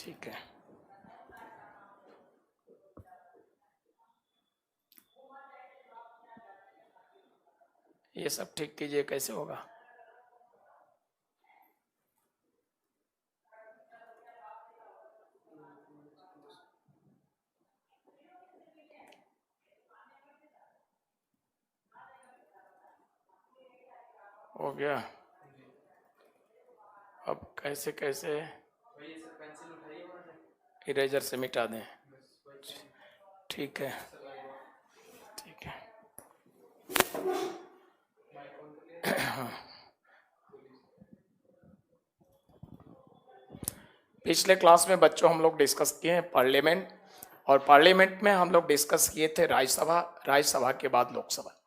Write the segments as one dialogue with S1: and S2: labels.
S1: ठीक है। ये सब ठीक कीजिए, कैसे होगा? हो गया। अब कैसे कैसे इरेजर से मिटा दें? ठीक है, ठीक है। पिछले क्लास में बच्चों हम लोग डिस्कस किए हैं पार्लियामेंट, और पार्लियामेंट में हम लोग डिस्कस किए थे राज्यसभा, राज्यसभा के बाद लोकसभा।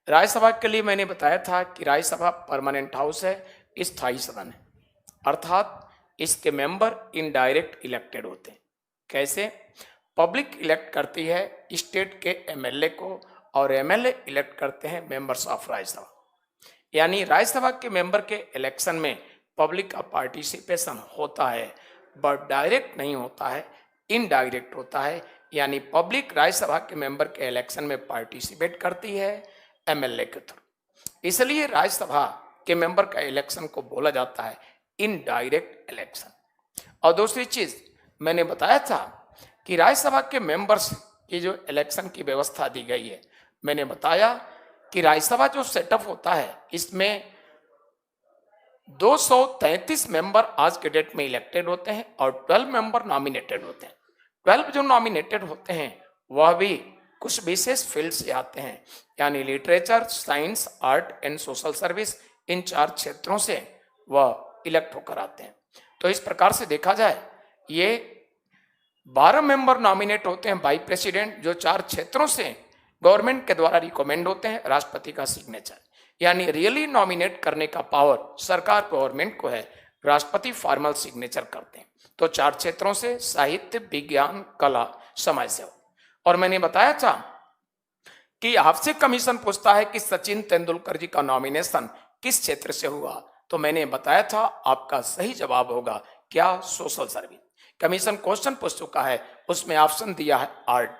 S1: राज्यसभा के लिए मैंने बताया था कि राज्यसभा परमानेंट हाउस है, स्थायी सदन है, अर्थात इसके मेंबर इनडायरेक्ट इलेक्टेड होते हैं। कैसे? पब्लिक इलेक्ट करती है स्टेट के एमएलए को, और एमएलए इलेक्ट करते हैं मेंबर्स ऑफ राज्यसभा। यानी राज्यसभा के मेंबर के इलेक्शन में पब्लिक का पार्टिसिपेशन होता है, बट डायरेक्ट नहीं होता है, इनडायरेक्ट होता है। यानी पब्लिक राज्यसभा के मेंबर के इलेक्शन में पार्टिसिपेट करती है एमएलए के थ्रू, इसलिए राज्यसभा के मेंबर का इलेक्शन को बोला जाता है इनडायरेक्ट इलेक्शन। और दूसरी चीज मैंने बताया था कि राज्यसभा के मेंबर्स की जो इलेक्शन की व्यवस्था दी गई है, मैंने बताया कि राज्यसभा जो सेटअप होता है इसमें 233 मेंबर आज के डेट में इलेक्टेड होते हैं और 12 मेंबर नॉमिनेटेड होते हैं। 12 जो नॉमिनेटेड होते हैं वह भी कुछ विशेष फील्ड से आते हैं, यानी literature, science, art and social service, इन 4 क्षेत्रों से वह इलेक्ट होकर आते हैं। तो इस प्रकार से देखा जाए, ये 12 मेंबर नॉमिनेट होते हैं बाई प्रेसिडेंट, जो 4 क्षेत्रों से गवर्नमेंट के द्वारा रिकमेंड होते हैं, राष्ट्रपति का सिग्नेचर। यानी रियली नॉमिनेट करने का पावर सरकार गवर्नमेंट को है, राष्ट्रपति फॉर्मल सिग्नेचर करते हैं। तो 4 क्षेत्रों से साहित्य, विज्ञान, कला, समाज सेवा। और मैंने बताया था कि आपसे कमीशन पूछता है कि सचिन तेंदुलकर जी का नॉमिनेशन किस क्षेत्र से हुआ, तो मैंने बताया था आपका सही जवाब होगा क्या? Social service. कमीशन क्वेश्चन पूछ चुका है, उसमें ऑप्शन दिया है art,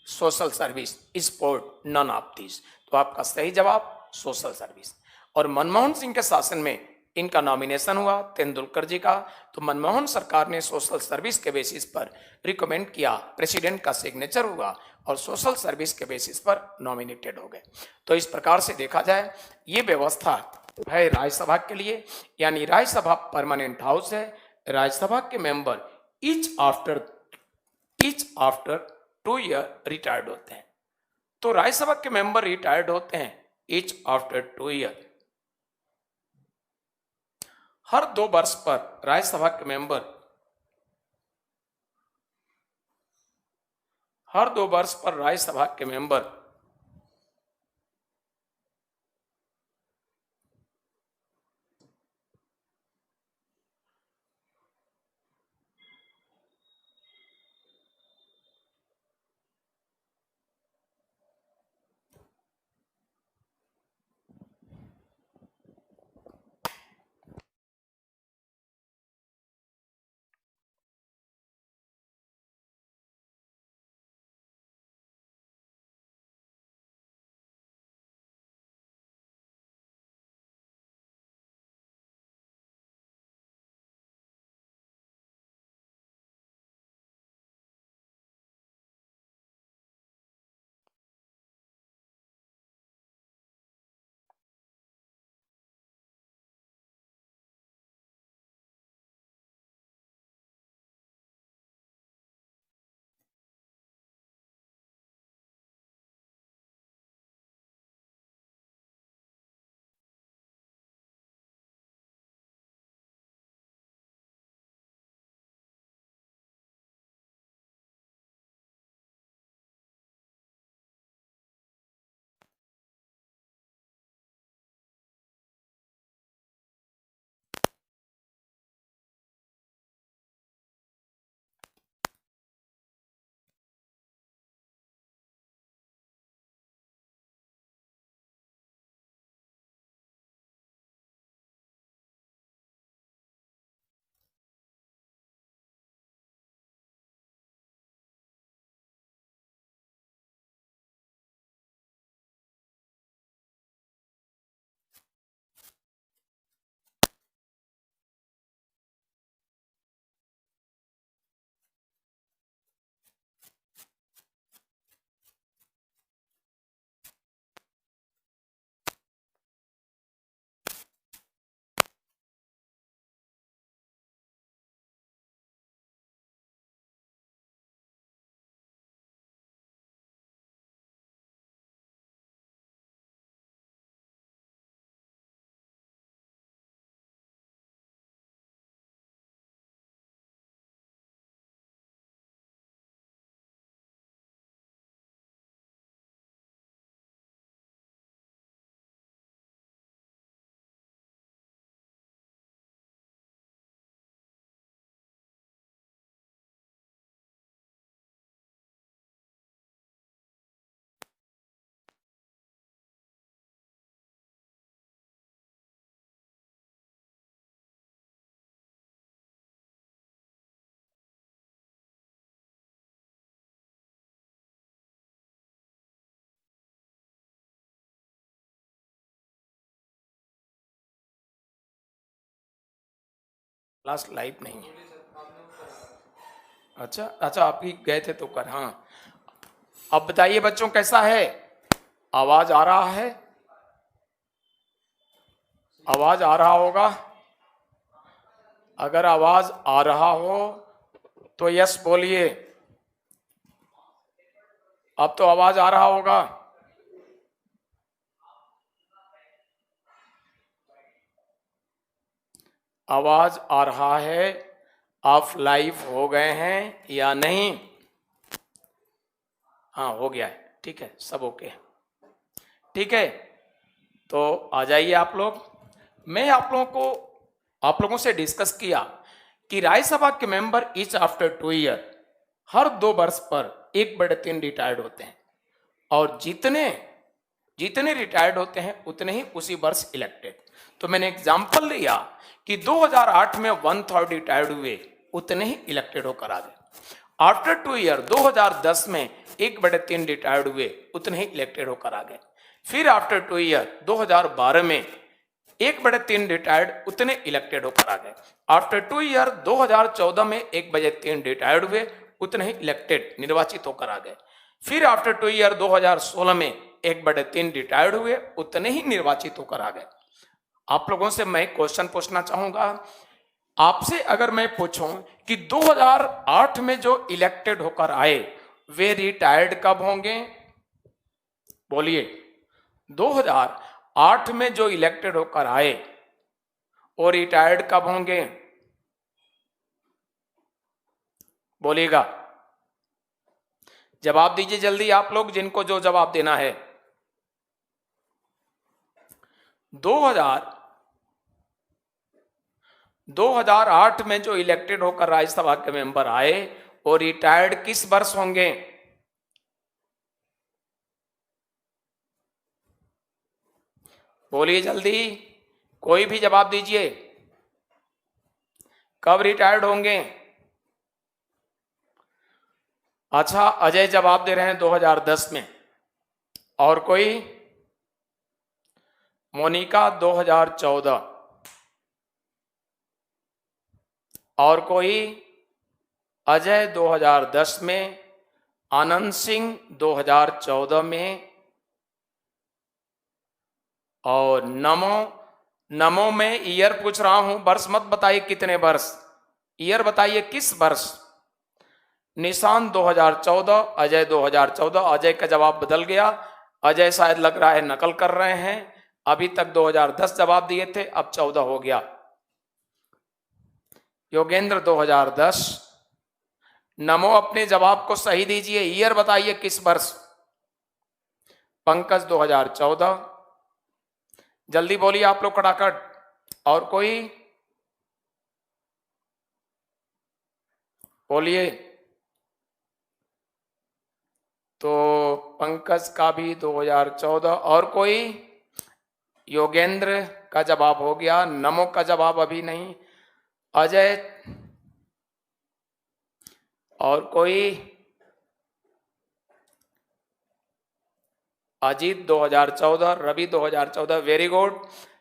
S1: social service, sport, none of this. तो आपका सही जवाब सोशल सर्विस। और मनमोहन सिंह के शासन में इनका नॉमिनेशन हुआ, तेंदुलकर जी का, तो मनमोहन सरकार ने सोशल सर्विस के बेसिस पर रिकमेंड किया, प्रेसिडेंट का सिग्नेचर हुआ और सोशल सर्विस के बेसिस पर नॉमिनेटेड हो गए। तो इस प्रकार से देखा जाए, ये व्यवस्था है राज्यसभा के लिए, यानी राज्यसभा परमानेंट हाउस है। राज्यसभा के member each after 2 year retired होते हैं। तो राज्यसभा के मेंबर रिटायर्ड होते हैं ईच आफ्टर 2 ईयर। हर 2 वर्ष पर राज्यसभा के मेंबर, हर 2 वर्ष पर राज्यसभा के मेंबर क्लास लाइव नहीं है। अच्छा अच्छा, आप ही गए थे तो कर। हाँ, अब बताइए बच्चों कैसा है, आवाज आ रहा है? आवाज आ रहा होगा। अगर आवाज आ रहा हो तो यस बोलिए। अब तो आवाज आ रहा होगा। आवाज आ रहा है। आप लाइव हो गए हैं या नहीं? हाँ हो गया है, ठीक है, सब ओके, ठीक है। तो आ जाइए आप लोग। मैं आप लोगों से डिस्कस किया कि राज्यसभा के मेंबर ईच आफ्टर 2 ईयर, हर 2 वर्ष पर 1/3 रिटायर्ड होते हैं, और जितने जितने रिटायर्ड होते हैं उतने ही उसी वर्ष इलेक्टेड। तो मैंने एग्जांपल लिया कि 2008 में 1/3 रिटायर्ड हुए, उतने ही इलेक्टेड होकर आ गए। आफ्टर 2 ईयर 2010 में 1/3 रिटायर्ड हुए, उतने ही इलेक्टेड होकर आ गए। फिर आफ्टर 2 ईयर 2012 में 1/3 रिटायर्ड, उतने इलेक्टेड होकर आ गए। आफ्टर 2 ईयर 2014 में 1/3 रिटायर्ड हुए, उतने ही इलेक्टेड निर्वाचित होकर आ गए। फिर आफ्टर 2 ईयर 2016 में 1/3 रिटायर्ड हुए, उतने ही निर्वाचित होकर आ गए। आप लोगों से मैं क्वेश्चन पूछना चाहूंगा, आपसे अगर मैं पूछूं कि 2008 में जो इलेक्टेड होकर आए वे रिटायर्ड कब होंगे? बोलिए, 2008 में जो इलेक्टेड होकर आए वो रिटायर्ड कब होंगे? बोलिएगा, जवाब दीजिए जल्दी आप लोग, जिनको जो जवाब देना है। 2008 में जो इलेक्टेड होकर राज्यसभा के मेंबर आए वो रिटायर्ड किस वर्ष होंगे? बोलिए जल्दी, कोई भी जवाब दीजिए, कब रिटायर्ड होंगे? अच्छा, अजय जवाब दे रहे हैं 2010 में। और कोई? मोनिका 2014। और कोई? अजय 2010 में, आनंद सिंह 2014 में, और नमो में ईयर पूछ रहा हूं, वर्ष मत बताइए कितने वर्ष, ईयर बताइए किस वर्ष। निशान 2014, अजय 2014। अजय का जवाब बदल गया, अजय शायद लग रहा है नकल कर रहे हैं, अभी तक 2010 जवाब दिए थे, अब 14 हो गया। योगेंद्र 2010। नमो अपने जवाब को सही दीजिए, ईयर बताइए किस वर्ष। पंकज 2014। जल्दी बोलिए आप लोग खटाखट। और कोई? बोलिए। तो पंकज का भी 2014। और कोई? योगेंद्र का जवाब हो गया, नमो का जवाब अभी नहीं। अजय। और कोई? अजीत 2014, रवि 2014। Very good.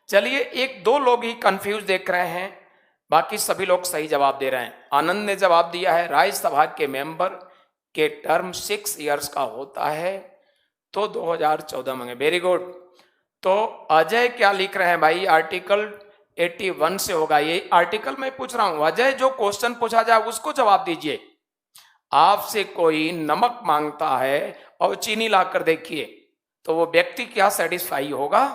S1: चलिए, एक दो लोग ही कंफ्यूज देख रहे हैं, बाकी सभी लोग सही जवाब दे रहे हैं। आनंद ने जवाब दिया है राज्यसभा के मेंबर के टर्म 6 इयर्स का होता है, तो 2014 में। Very good. तो अजय क्या लिख रहे हैं भाई? आर्टिकल 81 से होगा, ये आर्टिकल मैं पूछ रहा हूं। अजय, जो क्वेश्चन पूछा जाए उसको जवाब दीजिए। आपसे कोई नमक मांगता है और चीनी लाकर देखिए, तो वो व्यक्ति क्या सेटिस्फाई होगा?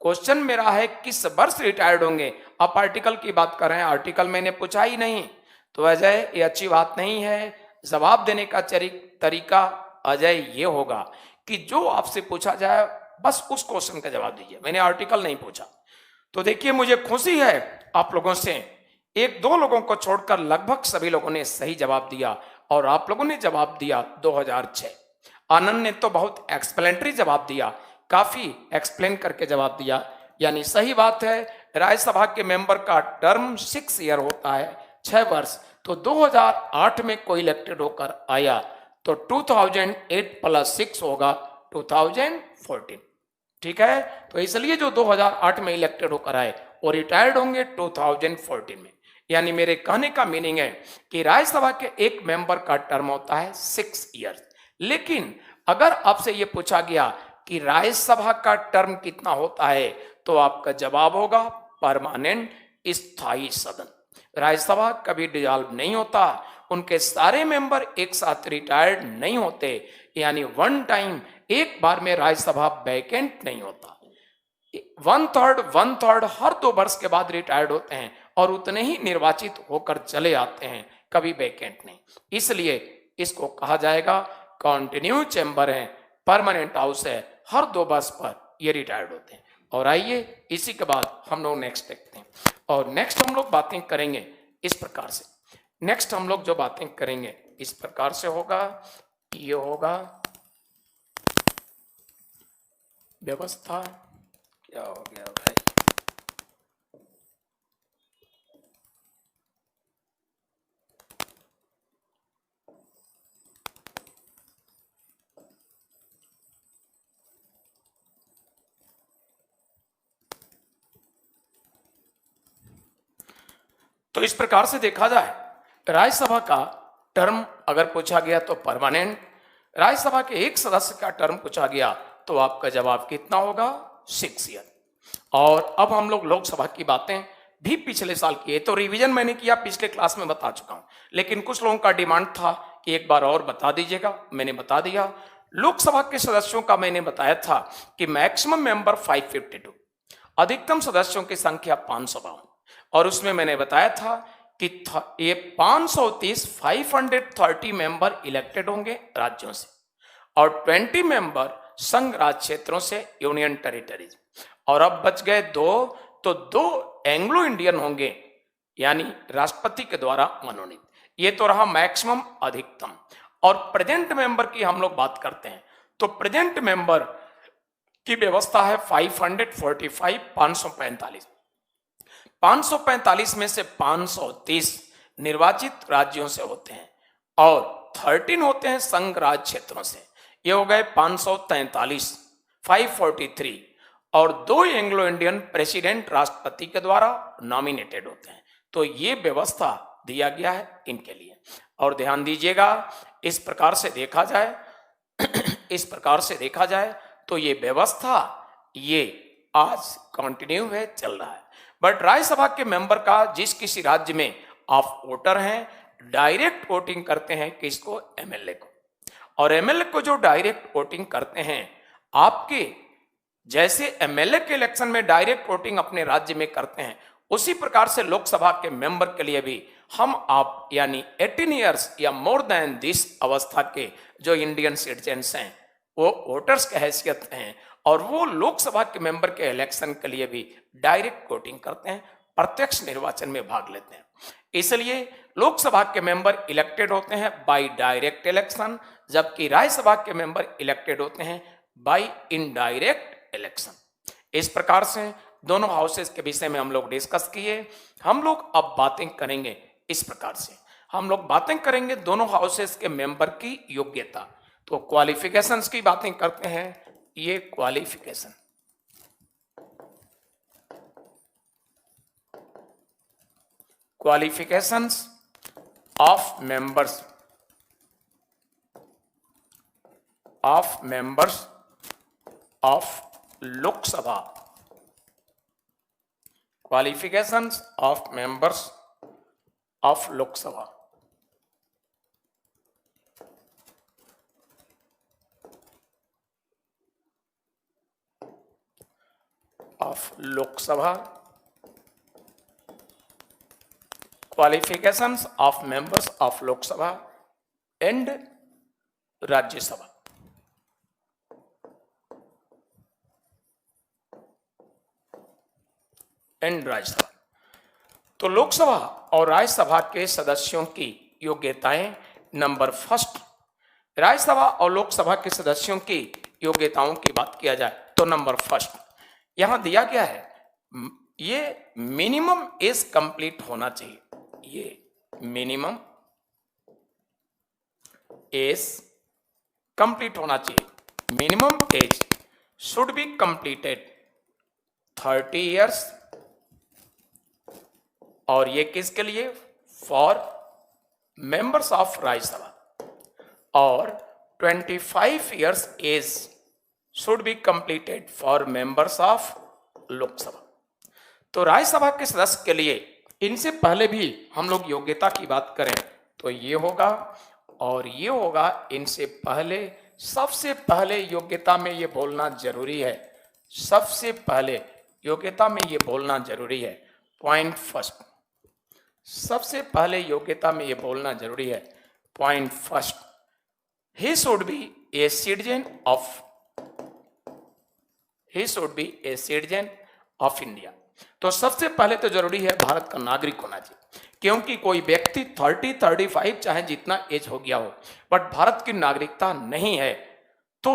S1: क्वेश्चन मेरा है किस वर्ष रिटायर्ड होंगे, आप आर्टिकल की बात कर रहे हैं, आर्टिकल मैंने पूछा ही नहीं। तो अजय, ये अच्छी बात नहीं है। जवाब देने का तरीका अजय ये होगा कि जो आपसे पूछा जाए बस उस क्वेश्चन का जवाब दीजिए, मैंने आर्टिकल नहीं पूछा। तो देखिए, मुझे खुशी है आप लोगों से, एक दो लोगों को छोड़कर लगभग सभी लोगों ने सही जवाब दिया, और आप लोगों ने जवाब दिया 2006। आनंद ने तो बहुत एक्सप्लेनेटरी जवाब दिया, काफी एक्सप्लेन करके जवाब दिया, यानी सही बात है। राज्यसभा के मेंबर का टर्म 6 ईयर होता है, 6 वर्ष। तो 2008 में कोई इलेक्टेड होकर आया तो 2008 + 6 होगा 2014, ठीक है। तो इसलिए जो 2008 में इलेक्टेड होकर आए वो रिटायर्ड होंगे 2014 में, यानी मेरे कहने का मीनिंग है कि राज्यसभा के एक मेंबर का टर्म होता है 6 ईयर्स। लेकिन अगर आपसे ये पूछा गया कि राज्यसभा का टर्म कितना होता है, तो आपका जवाब होगा परमानेंट, स्थायी सदन। राज्यसभा कभी डिसॉल्व नहीं होता, उनके सारे मेंबर एक साथ रिटायर्ड नहीं होते, यानी वन टाइम, एक बार में राज्यसभा वैकेंट नहीं होता। वन थर्ड हर 2 वर्ष के बाद रिटायर्ड होते हैं और उतने ही निर्वाचित होकर चले आते हैं, कभी वैकेंट नहीं। इसलिए इसको कहा जाएगा कॉन्टिन्यू चैम्बर है, परमानेंट हाउस है, हर 2 वर्ष पर ये रिटायर्ड होते हैं। और आइए इसी के बाद हम लोग नेक्स्ट देखते हैं। और नेक्स्ट हम लोग बातें करेंगे इस प्रकार से। नेक्स्ट हम लोग जो बातें करेंगे इस प्रकार से होगा, ये होगा व्यवस्था। क्या हो गया भाई? तो इस प्रकार से देखा जाए, राज्यसभा का टर्म अगर पूछा गया तो परमानेंट, राज्यसभा के एक सदस्य का टर्म पूछा गया तो आपका जवाब कितना होगा? 6 ईयर। और अब हम लोग लोकसभा की बातें भी पिछले साल किए, तो रिवीजन मैंने किया, पिछले क्लास में बता चुका हूं, लेकिन कुछ लोगों का डिमांड था कि एक बार और बता दीजिएगा, मैंने बता दिया। लोकसभा के सदस्यों का मैंने बताया था कि मैक्सिमम मेंबर 552, अधिकतम सदस्यों की संख्या 552, और उसमें मैंने बताया था कि ये 530 मेंबर इलेक्टेड होंगे राज्यों से, और 20 मेंबर संघ राज्य क्षेत्रों से, यूनियन टेरिटरीज, और अब बच गए 2, तो 2 एंग्लो इंडियन होंगे, यानी राष्ट्रपति के द्वारा मनोनीत। ये तो रहा मैक्सिमम, अधिकतम। और प्रेजेंट मेंबर की हम लोग बात करते हैं, तो प्रेजेंट मेंबर की व्यवस्था है 545, 545। 545 में से 530 निर्वाचित राज्यों से होते हैं और 13 होते हैं संघ राज्य क्षेत्रों से, ये हो गए 543, 543, और 2 एंग्लो इंडियन प्रेसिडेंट राष्ट्रपति के द्वारा नॉमिनेटेड होते हैं। तो ये व्यवस्था दिया गया है इनके लिए। और ध्यान दीजिएगा, इस प्रकार से देखा जाए इस प्रकार से देखा जाए तो ये व्यवस्था ये आज कंटिन्यू है, चल रहा है। बट राज्यसभा के मेंबर का जिस किसी राज्य में आप वोटर हैं, डायरेक्ट वोटिंग करते हैं किसको? एमएलए को। और एमएलए को जो डायरेक्ट वोटिंग करते हैं, आपके जैसे एमएलए के इलेक्शन में डायरेक्ट वोटिंग अपने राज्य में करते हैं, उसी प्रकार से लोकसभा के मेंबर के लिए भी हम आप यानी 18 ईयर्स या मोर देन दिस अवस्था के जो इंडियन सिटीजन्स हैं, वो वोटर्स के हैसियत हैं, और वो लोकसभा के मेंबर के इलेक्शन के लिए भी डायरेक्ट वोटिंग करते हैं, प्रत्यक्ष निर्वाचन में भाग लेते हैं। इसलिए लोकसभा के मेंबर इलेक्टेड होते हैं बाय डायरेक्ट इलेक्शन, जबकि राज्यसभा के मेंबर इलेक्टेड होते हैं बाय इनडायरेक्ट इलेक्शन। इस प्रकार से दोनों हाउसेस के विषय में हम लोग डिस्कस किए। हम लोग अब बातें करेंगे इस प्रकार से, हम लोग बातें करेंगे दोनों हाउसेस के मेंबर की योग्यता। तो क्वालिफिकेशंस की बातें करते हैं। ये qualification, qualifications of members of Lok Sabha, qualifications of members of Lok Sabha. Of Lok Sabha, qualifications of members of Lok Sabha and Rajya Sabha. And Rajya Sabha. तो लोकसभा और राज्यसभा के सदस्यों की योग्यताएं। नंबर फर्स्ट, राज्यसभा और लोकसभा के सदस्यों की योग्यताओं की बात किया जाए तो नंबर फर्स्ट यहां दिया गया है, ये मिनिमम एज कंप्लीट होना चाहिए। ये मिनिमम एज कंप्लीट होना चाहिए। Minimum age should be completed 30 years और ये किसके लिए? For members of Rajya Sabha. और 25 years age should be completed for members of Lok Sabha. तो राज्यसभा के सदस्य के लिए इनसे पहले भी हम लोग योग्यता की बात करें तो ये होगा और ये होगा। इनसे पहले सबसे पहले योग्यता में ये बोलना जरूरी है, सबसे पहले योग्यता में ये बोलना जरूरी है। पॉइंट फर्स्ट, सबसे पहले योग्यता में ये बोलना जरूरी है। Point first, he should be a citizen of India। तो सबसे पहले तो जरूरी है भारत का नागरिक होना चाहिए, क्योंकि कोई व्यक्ति 30, 35 चाहे जितना एज हो गया हो बट भारत की नागरिकता नहीं है तो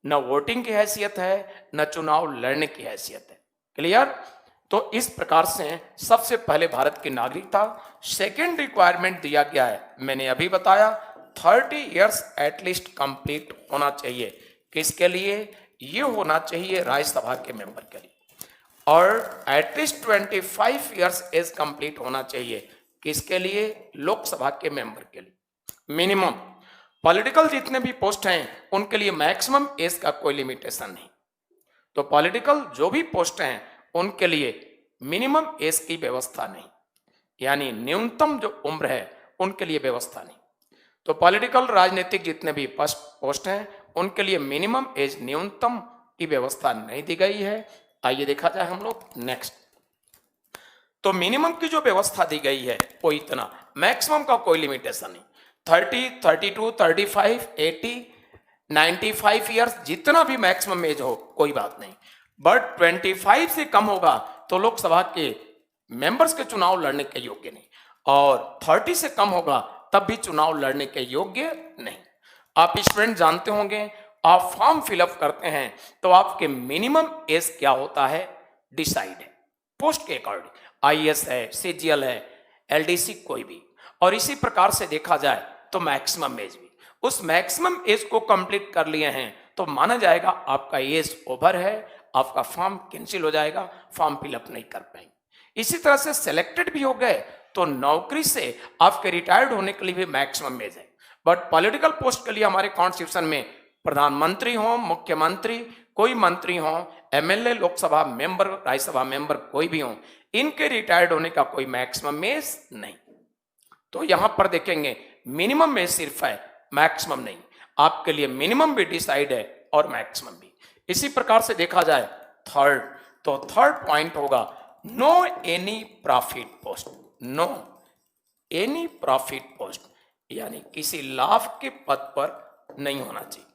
S1: न वोटिंग की हैसियत है न चुनाव लड़ने की हैसियत है। क्लियर? तो इस प्रकार से सबसे पहले भारत की नागरिकता। सेकेंड रिक्वायरमेंट दिया गया है, मैंने अभी बताया 30 years एटलीस्ट कंप्लीट होना चाहिए। किसके लिए? ये होना चाहिए राज्यसभा के मेंबर के लिए। और एटलीस्ट 25 years एज कंप्लीट होना चाहिए। किसके लिए? लोकसभा के मेंबर के लिए। मिनिमम पॉलिटिकल जितने भी पोस्ट हैं उनके लिए मैक्सिमम एज का कोई लिमिटेशन नहीं। तो पॉलिटिकल जो भी पोस्ट हैं उनके लिए मिनिमम एज की व्यवस्था नहीं, यानी न्यूनतम जो उम्र है उनके लिए व्यवस्था नहीं। तो पॉलिटिकल राजनीतिक जितने भी पोस्ट हैं उनके लिए मिनिमम एज न्यूनतम की व्यवस्था नहीं दी गई है। आइए देखा जाए हम लोग नेक्स्ट। तो मिनिमम की जो व्यवस्था दी गई है वो इतना, मैक्सिमम का कोई लिमिटेशन नहीं। 30, 32, 35, 80, 95 ईयर्स जितना भी मैक्सिमम एज हो कोई बात नहीं, बट 25 से कम होगा तो लोकसभा के मेंबर्स के चुनाव लड़ने के योग्य नहीं, और 30 से कम होगा तब भी चुनाव लड़ने के योग्य नहीं। आप स्टूडेंट जानते होंगे, आप फॉर्म फिलअप करते हैं तो आपके मिनिमम एज क्या होता है डिसाइड है पोस्ट के अकॉर्डिंग। आईएएस है, सीजीएल है, एलडीसी कोई भी। और इसी प्रकार से देखा जाए तो मैक्सिमम एज भी, उस मैक्सिमम एज को कंप्लीट कर लिए हैं तो माना जाएगा आपका एज ओवर है, आपका फॉर्म कैंसिल हो जाएगा, फॉर्म फिलअप नहीं कर पाएंगे। इसी तरह से सिलेक्टेड भी हो गए तो नौकरी से आपके रिटायर्ड होने के लिए भी मैक्सिमम एज है। बट पॉलिटिकल पोस्ट के लिए हमारे कॉन्स्टिट्यूशन में प्रधानमंत्री हो, मुख्यमंत्री, कोई मंत्री हो, MLA, Lok Sabha member, Rajya Sabha member कोई भी हो, इनके रिटायर्ड होने का कोई मैक्सिमम एज नहीं। तो यहां पर देखेंगे मिनिमम एज सिर्फ है, मैक्सिमम नहीं। आपके लिए मिनिमम भी डिसाइड है और मैक्सिमम भी। इसी प्रकार से देखा जाए थर्ड, तो थर्ड पॉइंट होगा no any profit post. No any profit post, यानी किसी लाभ के पद पर नहीं होना चाहिए।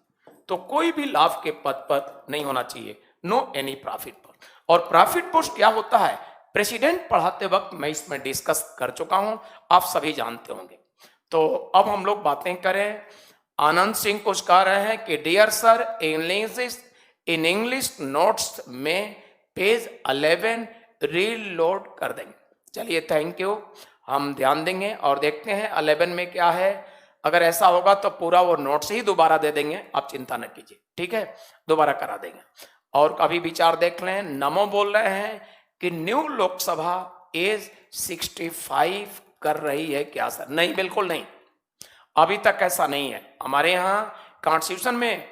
S1: तो कोई भी लाभ के पद पर नहीं होना चाहिए, नो एनी प्रॉफिट पोस्ट। और प्रॉफिट पोस्ट क्या होता है प्रेसिडेंट पढ़ाते वक्त मैं इसमें डिस्कस कर चुका हूं, आप सभी जानते होंगे। तो अब हम लोग बातें करें। आनंद सिंह कुछ कह रहे हैं कि dear sir, in English notes में पेज 11 रीलोड कर देंगे। चलिए थैंक यू, हम ध्यान देंगे और देखते हैं 11 में क्या है। अगर ऐसा होगा तो पूरा वो नोट्स ही दोबारा दे देंगे, आप चिंता न कीजिए, ठीक है, दोबारा करा देंगे। और अभी विचार देख लें। नमो बोल रहे हैं कि न्यू लोकसभा एज 65 कर रही है क्या सर? नहीं, बिल्कुल नहीं, अभी तक ऐसा नहीं है। हमारे यहाँ कॉन्स्टिट्यूशन में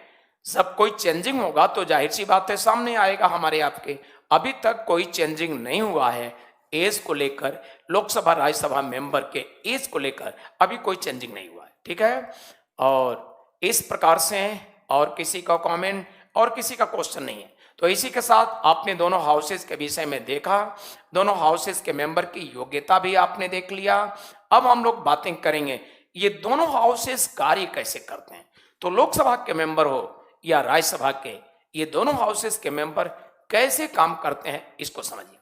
S1: सब कोई चेंजिंग होगा तो जाहिर सी बात है सामने आएगा हमारे आपके। अभी तक कोई चेंजिंग नहीं हुआ है एज को लेकर, लोकसभा राज्यसभा मेंबर के एज को लेकर अभी कोई चेंजिंग नहीं हुआ है, ठीक है। और इस प्रकार से और किसी का कमेंट और किसी का क्वेश्चन नहीं है। तो इसी के साथ आपने दोनों हाउसेस के विषय में देखा, दोनों हाउसेस के मेंबर की योग्यता भी आपने देख लिया। अब हम लोग बातें करेंगे ये दोनों हाउसेस कार्य कैसे करते हैं। तो लोकसभा के मेंबर हो या राज्यसभा के, ये दोनों हाउसेस के मेंबर कैसे काम करते हैं इसको समझिए।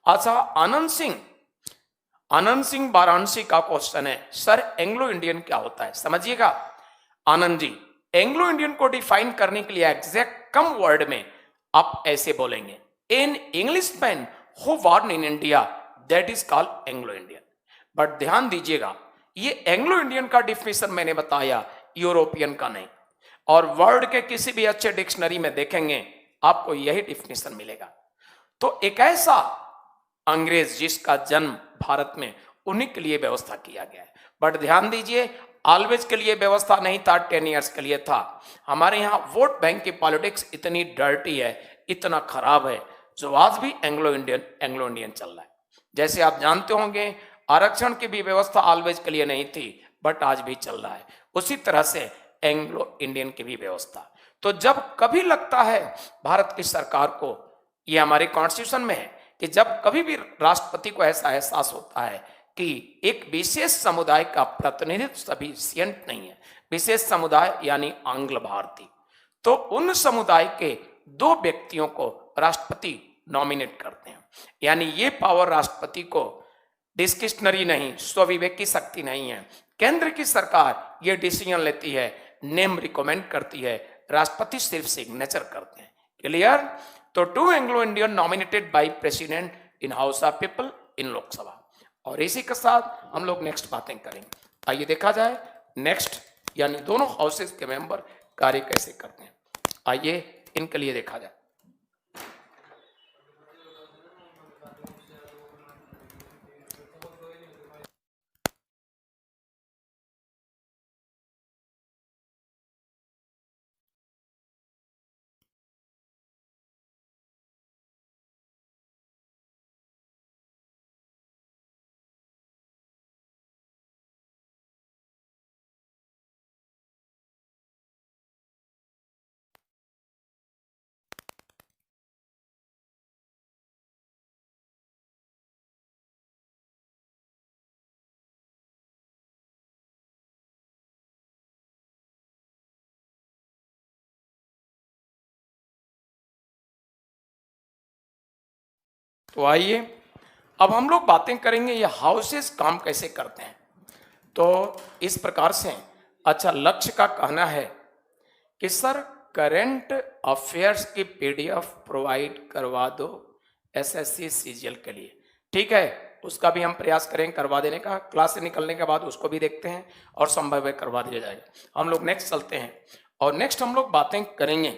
S1: अच्छा, आनंद सिंह वाराणसी का क्वेश्चन है, सर एंग्लो इंडियन क्या होता है? समझिएगा आनंद जी, एंग्लो इंडियन को डिफाइन करने के लिए एग्जैक्ट कम वर्ड में आप ऐसे बोलेंगे, in English man who born in India that is called Anglo Indian. But ध्यान दीजिएगा, ये एंग्लो इंडियन का डिफिनेशन मैंने बताया, यूरोपियन का नहीं। और वर्ड के किसी भी अच्छे डिक्शनरी में देखेंगे आपको यही डिफिनेशन मिलेगा। तो एक ऐसा अंग्रेज जिसका जन्म भारत में, उन्हीं के लिए व्यवस्था किया गया है। बट ध्यान दीजिए, ऑलवेज के लिए व्यवस्था नहीं था, 10 इयर्स के लिए था। हमारे यहाँ वोट बैंक की पॉलिटिक्स इतनी डर्टी है, इतना खराब है, जो आज भी एंग्लो इंडियन चल रहा है। जैसे आप जानते होंगे, आरक्षण की भी व्यवस्था ऑलवेज के लिए नहीं थी, बट आज भी चल रहा है। उसी तरह से एंग्लो इंडियन की भी व्यवस्था। तो जब कभी लगता है भारत की सरकार को, ये हमारे कॉन्स्टिट्यूशन में है कि जब कभी भी राष्ट्रपति को ऐसा एहसास होता है कि एक विशेष समुदाय का प्रतिनिधित्व सफिशिएंट नहीं है, विशेष समुदाय यानी आंग्ल भारतीय, तो उन समुदाय के 2 व्यक्तियों को राष्ट्रपति नॉमिनेट करते हैं। यानी ये पावर राष्ट्रपति को डिस्क्रिशनरी नहीं, स्वविवेक की शक्ति नहीं है। केंद्र की सरकार ये डिसीजन लेती है, नेम रिकमेंड करती है, राष्ट्रपति सिर्फ सिग्नेचर करते हैं। क्लियर? तो 2 Anglo Indian nominated by president in house of people in Lok Sabha. और इसी के साथ हम लोग नेक्स्ट बातें करेंगे। आइए देखा जाए नेक्स्ट, यानी दोनों हाउसेस के मेंबर कार्य कैसे करते हैं। आइए इनके लिए देखा जाए। तो आइए अब हम लोग बातें करेंगे ये हाउसेस काम कैसे करते हैं। तो इस प्रकार से, अच्छा, लक्ष्य का कहना है कि सर करंट अफेयर्स की पीडीएफ प्रोवाइड करवा दो एसएससी सीजीएल के लिए। ठीक है, उसका भी हम प्रयास करेंगे करवा देने का। क्लास से निकलने के बाद उसको भी देखते हैं और संभव है करवा दिया जाएगा। हम लोग नेक्स्ट चलते हैं और नेक्स्ट हम लोग बातें करेंगे,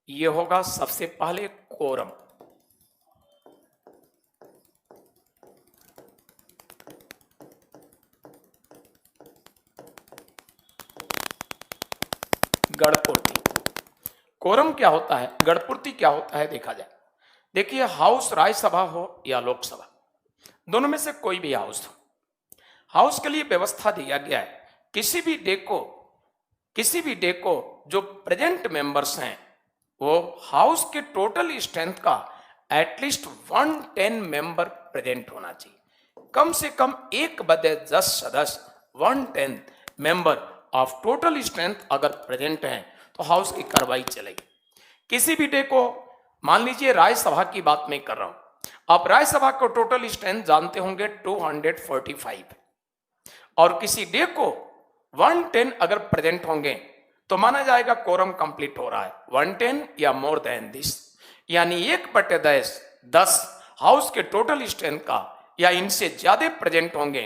S1: ये होगा सबसे पहले कोरम। गणपूर्ति। कोरम क्या होता है, गणपूर्ति क्या होता है, देखा जाए। देखिए, हाउस राज्यसभा हो या लोकसभा, दोनों में से कोई भी हाउस हो, हाउस के लिए व्यवस्था दिया गया है किसी भी डे को जो प्रेजेंट मेंबर्स हैं वो हाउस के टोटल स्ट्रेंथ का एटलीस्ट 110 मेंबर प्रेजेंट होना चाहिए। कम से कम 1/10 सदस्य 110 मेंबर ऑफ टोटल स्ट्रेंथ अगर प्रेजेंट हैं तो हाउस की कार्रवाई चलेगी। किसी भी डे को, मान लीजिए राज्यसभा की बात मैं कर रहा हूं, आप राज्यसभा को टोटल स्ट्रेंथ जानते होंगे 245, और किसी डे को 110 अगर प्रेजेंट होंगे तो माना जाएगा कोरम कंप्लीट हो रहा है। 110 या मोर देन दिस, यानी 1/10 हाउस के टोटल स्ट्रेंथ का या इनसे ज्यादा प्रेजेंट होंगे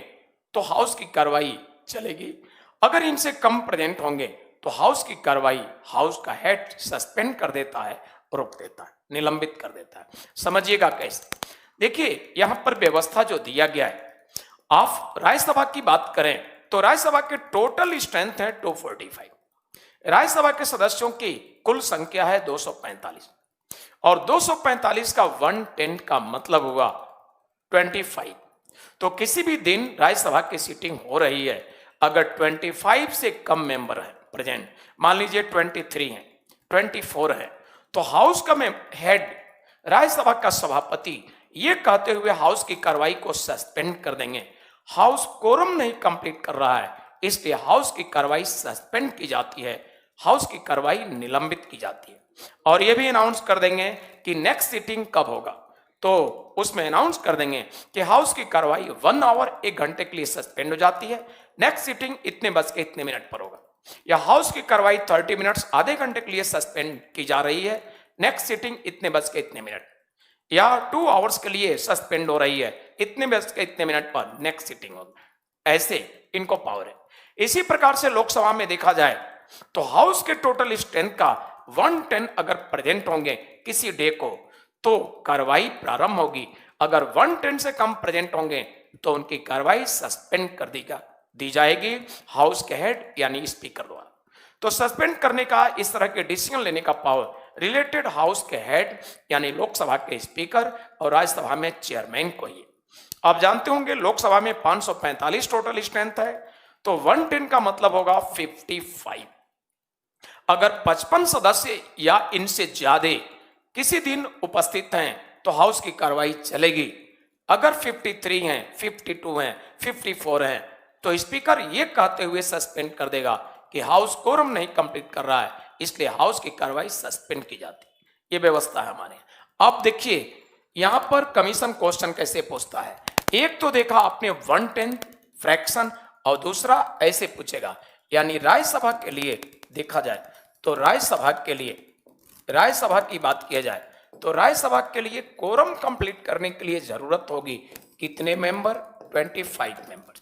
S1: तो हाउस की कार्रवाई चलेगी। अगर इनसे कम प्रेजेंट होंगे तो हाउस की कार्रवाई हाउस का हेड सस्पेंड कर देता है, रोक देता है, निलंबित कर देता है। समझिएगा कैसे। देखिए, यहां पर व्यवस्था जो दिया गया है, आप राज्यसभा की बात करें तो राज्यसभा के टोटल स्ट्रेंथ है 245। राज्यसभा के सदस्यों की कुल संख्या है 245, और 245 का 110 का मतलब हुआ 25। तो किसी भी दिन राज्यसभा की सीटिंग हो रही है, अगर 25 से कम मेंबर है प्रेजेंट, मान लीजिए 23 है, 24 है, तो हाउस का हेड, राज्यसभा का सभापति, ये कहते हुए हाउस की कार्रवाई को सस्पेंड कर देंगे। हाउस कोरम नहीं कंप्लीट कर रहा है, इसलिए हाउस की कार्रवाई सस्पेंड की जाती है, हाउस की कार्रवाई निलंबित की जाती है। और ये भी अनाउंस कर देंगे कि नेक्स्ट सीटिंग कब होगा, तो उसमें अनाउंस कर देंगे कि हाउस की कार्रवाई 1 आवर 1 घंटे के लिए सस्पेंड हो जाती है, नेक्स्ट सीटिंग इतने बज के इतने मिनट पर होगा, या हाउस की कार्रवाई 30 मिनट्स आधे घंटे के लिए सस्पेंड की जा रही है, नेक्स्ट सीटिंग इतने बज के इतने मिनट, या 2 आवर्स के लिए सस्पेंड हो रही है, इतने बज के इतने मिनट पर नेक्स्ट सीटिंग होगी। ऐसे इनको पावर है। इसी प्रकार से लोकसभा में देखा जाए तो हाउस के टोटल स्ट्रेंथ का 110 अगर प्रेजेंट होंगे किसी डे को तो कार्रवाई प्रारंभ होगी। अगर 110 से कम प्रेजेंट होंगे तो उनकी कार्रवाई सस्पेंड कर दी जाएगी हाउस के हेड यानी स्पीकर द्वारा। तो सस्पेंड करने का, इस तरह के डिसीजन लेने का पावर रिलेटेड हाउस के हेड यानी लोकसभा के स्पीकर और राज्यसभा में चेयरमैन को ही। आप जानते होंगे लोकसभा में 545 टोटल स्ट्रेंथ है, तो 110 का मतलब होगा 55। अगर 55 सदस्य या इनसे ज्यादा किसी दिन उपस्थित हैं तो हाउस की कार्रवाई चलेगी। अगर 53 हैं, 52 हैं, 54 हैं तो स्पीकर ये कहते हुए सस्पेंड कर देगा कि हाउस कोरम नहीं कंप्लीट कर रहा है, इसलिए हाउस की कार्रवाई सस्पेंड की जाती है। ये व्यवस्था है हमारे। अब देखिए यहां पर कमीशन क्वेश्चन कैसे पूछता है। एक तो देखा आपने 110 फ्रैक्शन और दूसरा ऐसे पूछेगा, यानी राज्यसभा के लिए देखा जाए तो राज्यसभा के लिए, राज्यसभा की बात किया जाए तो राज्यसभा के लिए कोरम कंप्लीट करने के लिए जरूरत होगी कितने मेंबर, 25 मेंबर,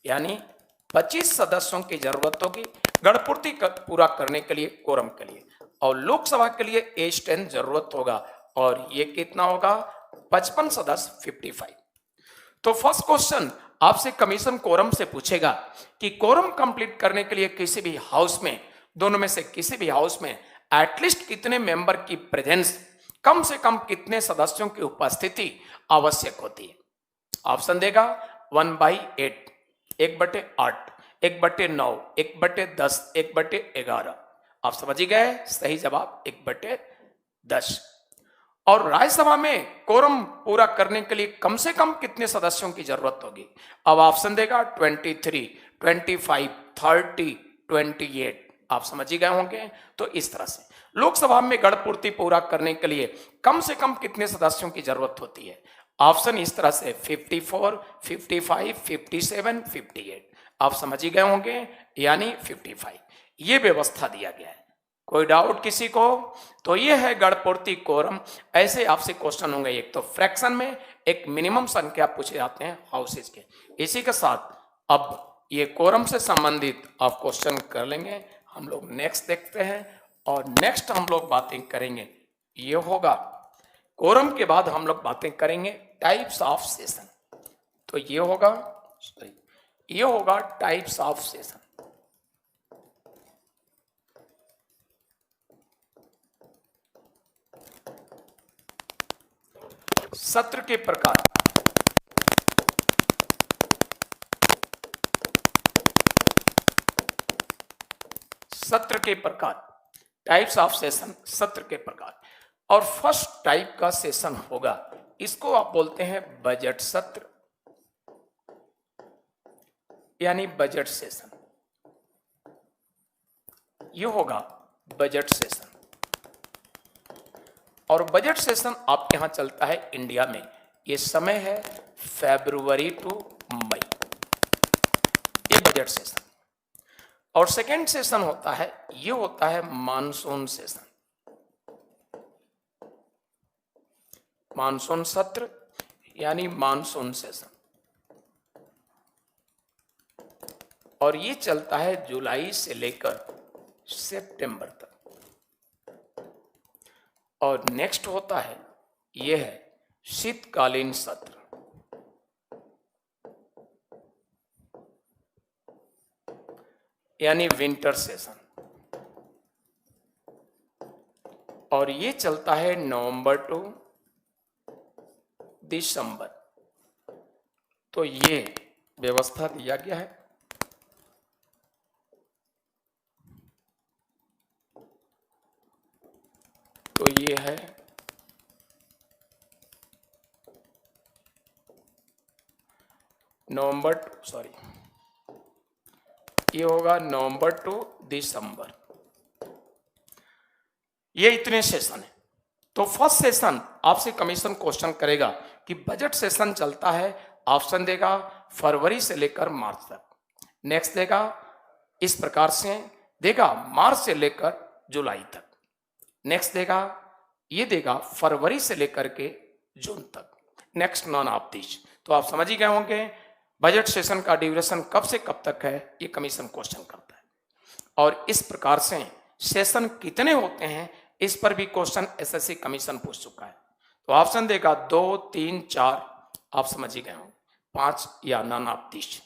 S1: यानी 25 सदस्यों की जरूरत होगी गणपूर्ति पूरा करने के लिए, कोरम के लिए। और लोकसभा के लिए एज 10 जरूरत होगा और ये कितना होगा, 55 सदस्य 55। तो फर्स्ट क्वेश्चन आपसे कमीशन कोरम से पूछेगा कि कोरम कंप्लीट करने के लिए किसी भी हाउस में, दोनों में से किसी भी हाउस में एटलीस्ट कितने मेंबर की प्रेजेंस, कम से कम कितने सदस्यों की उपस्थिति आवश्यक होती है। ऑप्शन देगा 1/8, 1/8, 1/9, 1/10, 1/11। आप समझ ही गए, सही जवाब 1/10। और राज्यसभा में कोरम पूरा करने के लिए कम से कम कितने सदस्यों की जरूरत होगी। अब ऑप्शन देगा 23, 25, 30, 28। आप समझ ही गए होंगे। तो इस तरह से लोकसभा में गणपूर्ति पूरा करने के लिए कम से कम कितने सदस्यों की जरूरत होती है। ऑप्शन इस तरह से 54, 55, 57, 58। आप समझ ही गए होंगे, यानी 55। ये व्यवस्था दिया गया है। कोई डाउट किसी को? तो ये है गणपूर्ति कोरम। ऐसे आपसे क्वेश्चन होंगे, एक तो फ्रैक्शन में एक मिनिमम संख्या पूछे जाते हैं हाउसेज के। इसी के साथ अब ये कोरम से संबंधित आप क्वेश्चन कर लेंगे। हम लोग नेक्स्ट देखते हैं और नेक्स्ट हम लोग बातें करेंगे, ये होगा कोरम के बाद हम लोग बातें करेंगे टाइप्स ऑफ सेशन। तो ये होगा, ये होगा टाइप्स ऑफ सेशन। सत्र के प्रकार, सत्र के प्रकार, टाइप्स ऑफ सेशन, सत्र के प्रकार। और फर्स्ट टाइप का सेशन होगा, इसको आप बोलते हैं बजट सत्र, यानी बजट सेशन। ये होगा बजट सेशन। और बजट सेशन आपके यहां चलता है इंडिया में, ये समय है फरवरी टू मई, ये बजट सेशन। और सेकेंड सेशन होता है, ये होता है मानसून सेशन, मानसून सत्र यानी मानसून सेशन। और ये चलता है जुलाई से लेकर सितंबर तक। और नेक्स्ट होता है, ये है शीतकालीन सत्र, यानी विंटर सेशन। और ये चलता है नवंबर टू दिसंबर। तो ये व्यवस्था दिया गया है। तो ये है नवंबर, सॉरी, ये होगा नवंबर टू दिसंबर। ये इतने सेशन है। तो फर्स्ट सेशन आपसे कमीशन क्वेश्चन करेगा कि बजट सेशन चलता है, ऑप्शन देगा फरवरी से लेकर मार्च तक। नेक्स्ट देगा इस प्रकार से, देगा मार्च से लेकर जुलाई तक। नेक्स्ट देगा, ये देगा फरवरी से लेकर के जून तक। Next none of this. तो आप समझ ही गए होंगे बजट सेशन का ड्यूरेशन कब से कब तक है, ये कमीशन क्वेश्चन करता है। और इस प्रकार से सेशन कितने होते हैं, इस पर भी क्वेश्चन एसएससी कमीशन पूछ चुका है। तो ऑप्शन देगा 2, 3, 4। आप समझ ही गए होंगे। 5 या नन ऑफ दिस।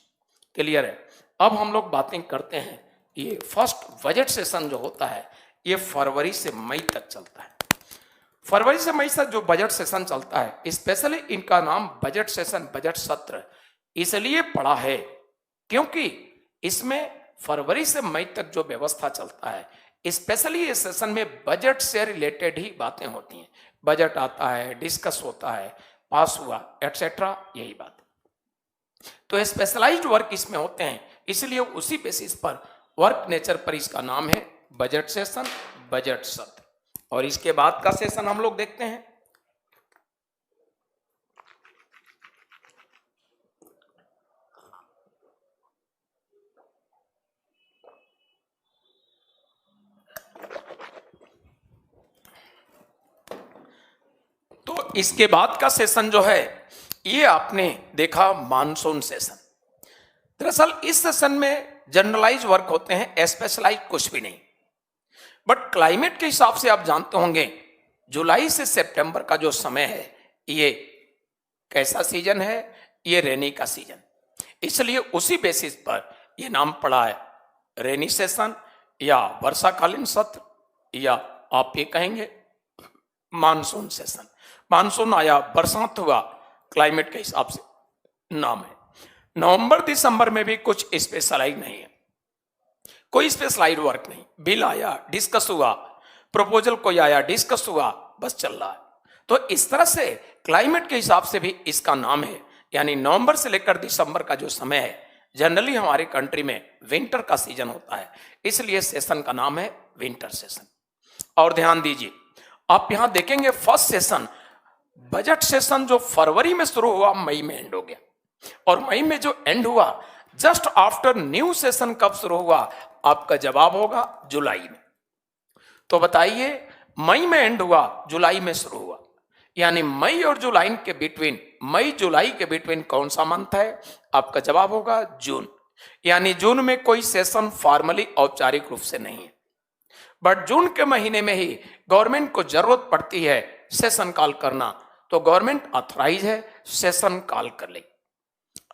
S1: क्लियर है। अब हम लोग बातें करते हैं, ये फर्स्ट बजट सेशन जो होता है ये फरवरी से मई तक चलता है। फरवरी से मई तक जो बजट सेशन चलता है, स्पेशली इनका नाम बजट सेशन, बजट सत्र इसलिए पड़ा है क्योंकि इसमें फरवरी से मई तक जो व्यवस्था चलता है, स्पेशली इस सेशन में बजट से रिलेटेड ही बातें होती हैं। बजट आता है, डिस्कस होता है, पास हुआ, एटसेट्रा, यही बात। तो स्पेशलाइज्ड वर्क इसमें होते हैं, इसलिए उसी बेसिस पर वर्क नेचर पर इसका नाम है बजट सेशन, बजट सत्र। और इसके बाद का सेशन हम लोग देखते हैं। तो इसके बाद का सेशन जो है ये आपने देखा मानसून सेशन। दरअसल इस सेशन में जनरलाइज वर्क होते हैं, स्पेशलाइज कुछ भी नहीं। बट क्लाइमेट के हिसाब से आप जानते होंगे जुलाई से सितंबर का जो समय है ये कैसा सीजन है, ये रेनी का सीजन, इसलिए उसी बेसिस पर ये नाम पड़ा है रेनी सेशन या वर्षाकालीन सत्र, या आप ये कहेंगे मानसून सेशन। मानसून आया, बरसात हुआ, क्लाइमेट के हिसाब से नाम है। नवंबर दिसंबर में भी कुछ स्पेशलाइज नहीं है, कोई स्पेशलाइज वर्क नहीं। बिल आया, डिस्कस हुआ, प्रपोजल कोई आया, डिस्कस हुआ, बस चल रहा है। तो इस तरह से क्लाइमेट के हिसाब से भी इसका नाम है, यानी नवंबर से लेकर दिसंबर का जो समय है जनरली हमारे कंट्री में विंटर का सीजन होता है, इसलिए सेशन का नाम है विंटर सेशन। और ध्यान दीजिए, आप यहां देखेंगे फर्स्ट सेशन बजट सेशन जो फरवरी में शुरू हुआ मई में एंड हो गया, और मई में जो एंड हुआ जस्ट आफ्टर न्यू सेशन कब शुरू हुआ, आपका जवाब होगा जुलाई में। तो बताइए, मई में एंड हुआ, जुलाई में शुरू हुआ, यानी मई और जुलाई के बिटवीन, मई जुलाई के बिटवीन कौन सा मंथ है, आपका जवाब होगा जून। यानी जून में कोई सेशन फॉर्मली औपचारिक रूप से नहीं है, बट जून के महीने में ही गवर्नमेंट को जरूरत पड़ती है सेशन कॉल करना, तो गवर्नमेंट ऑथराइज है सेशन कॉल कर ले।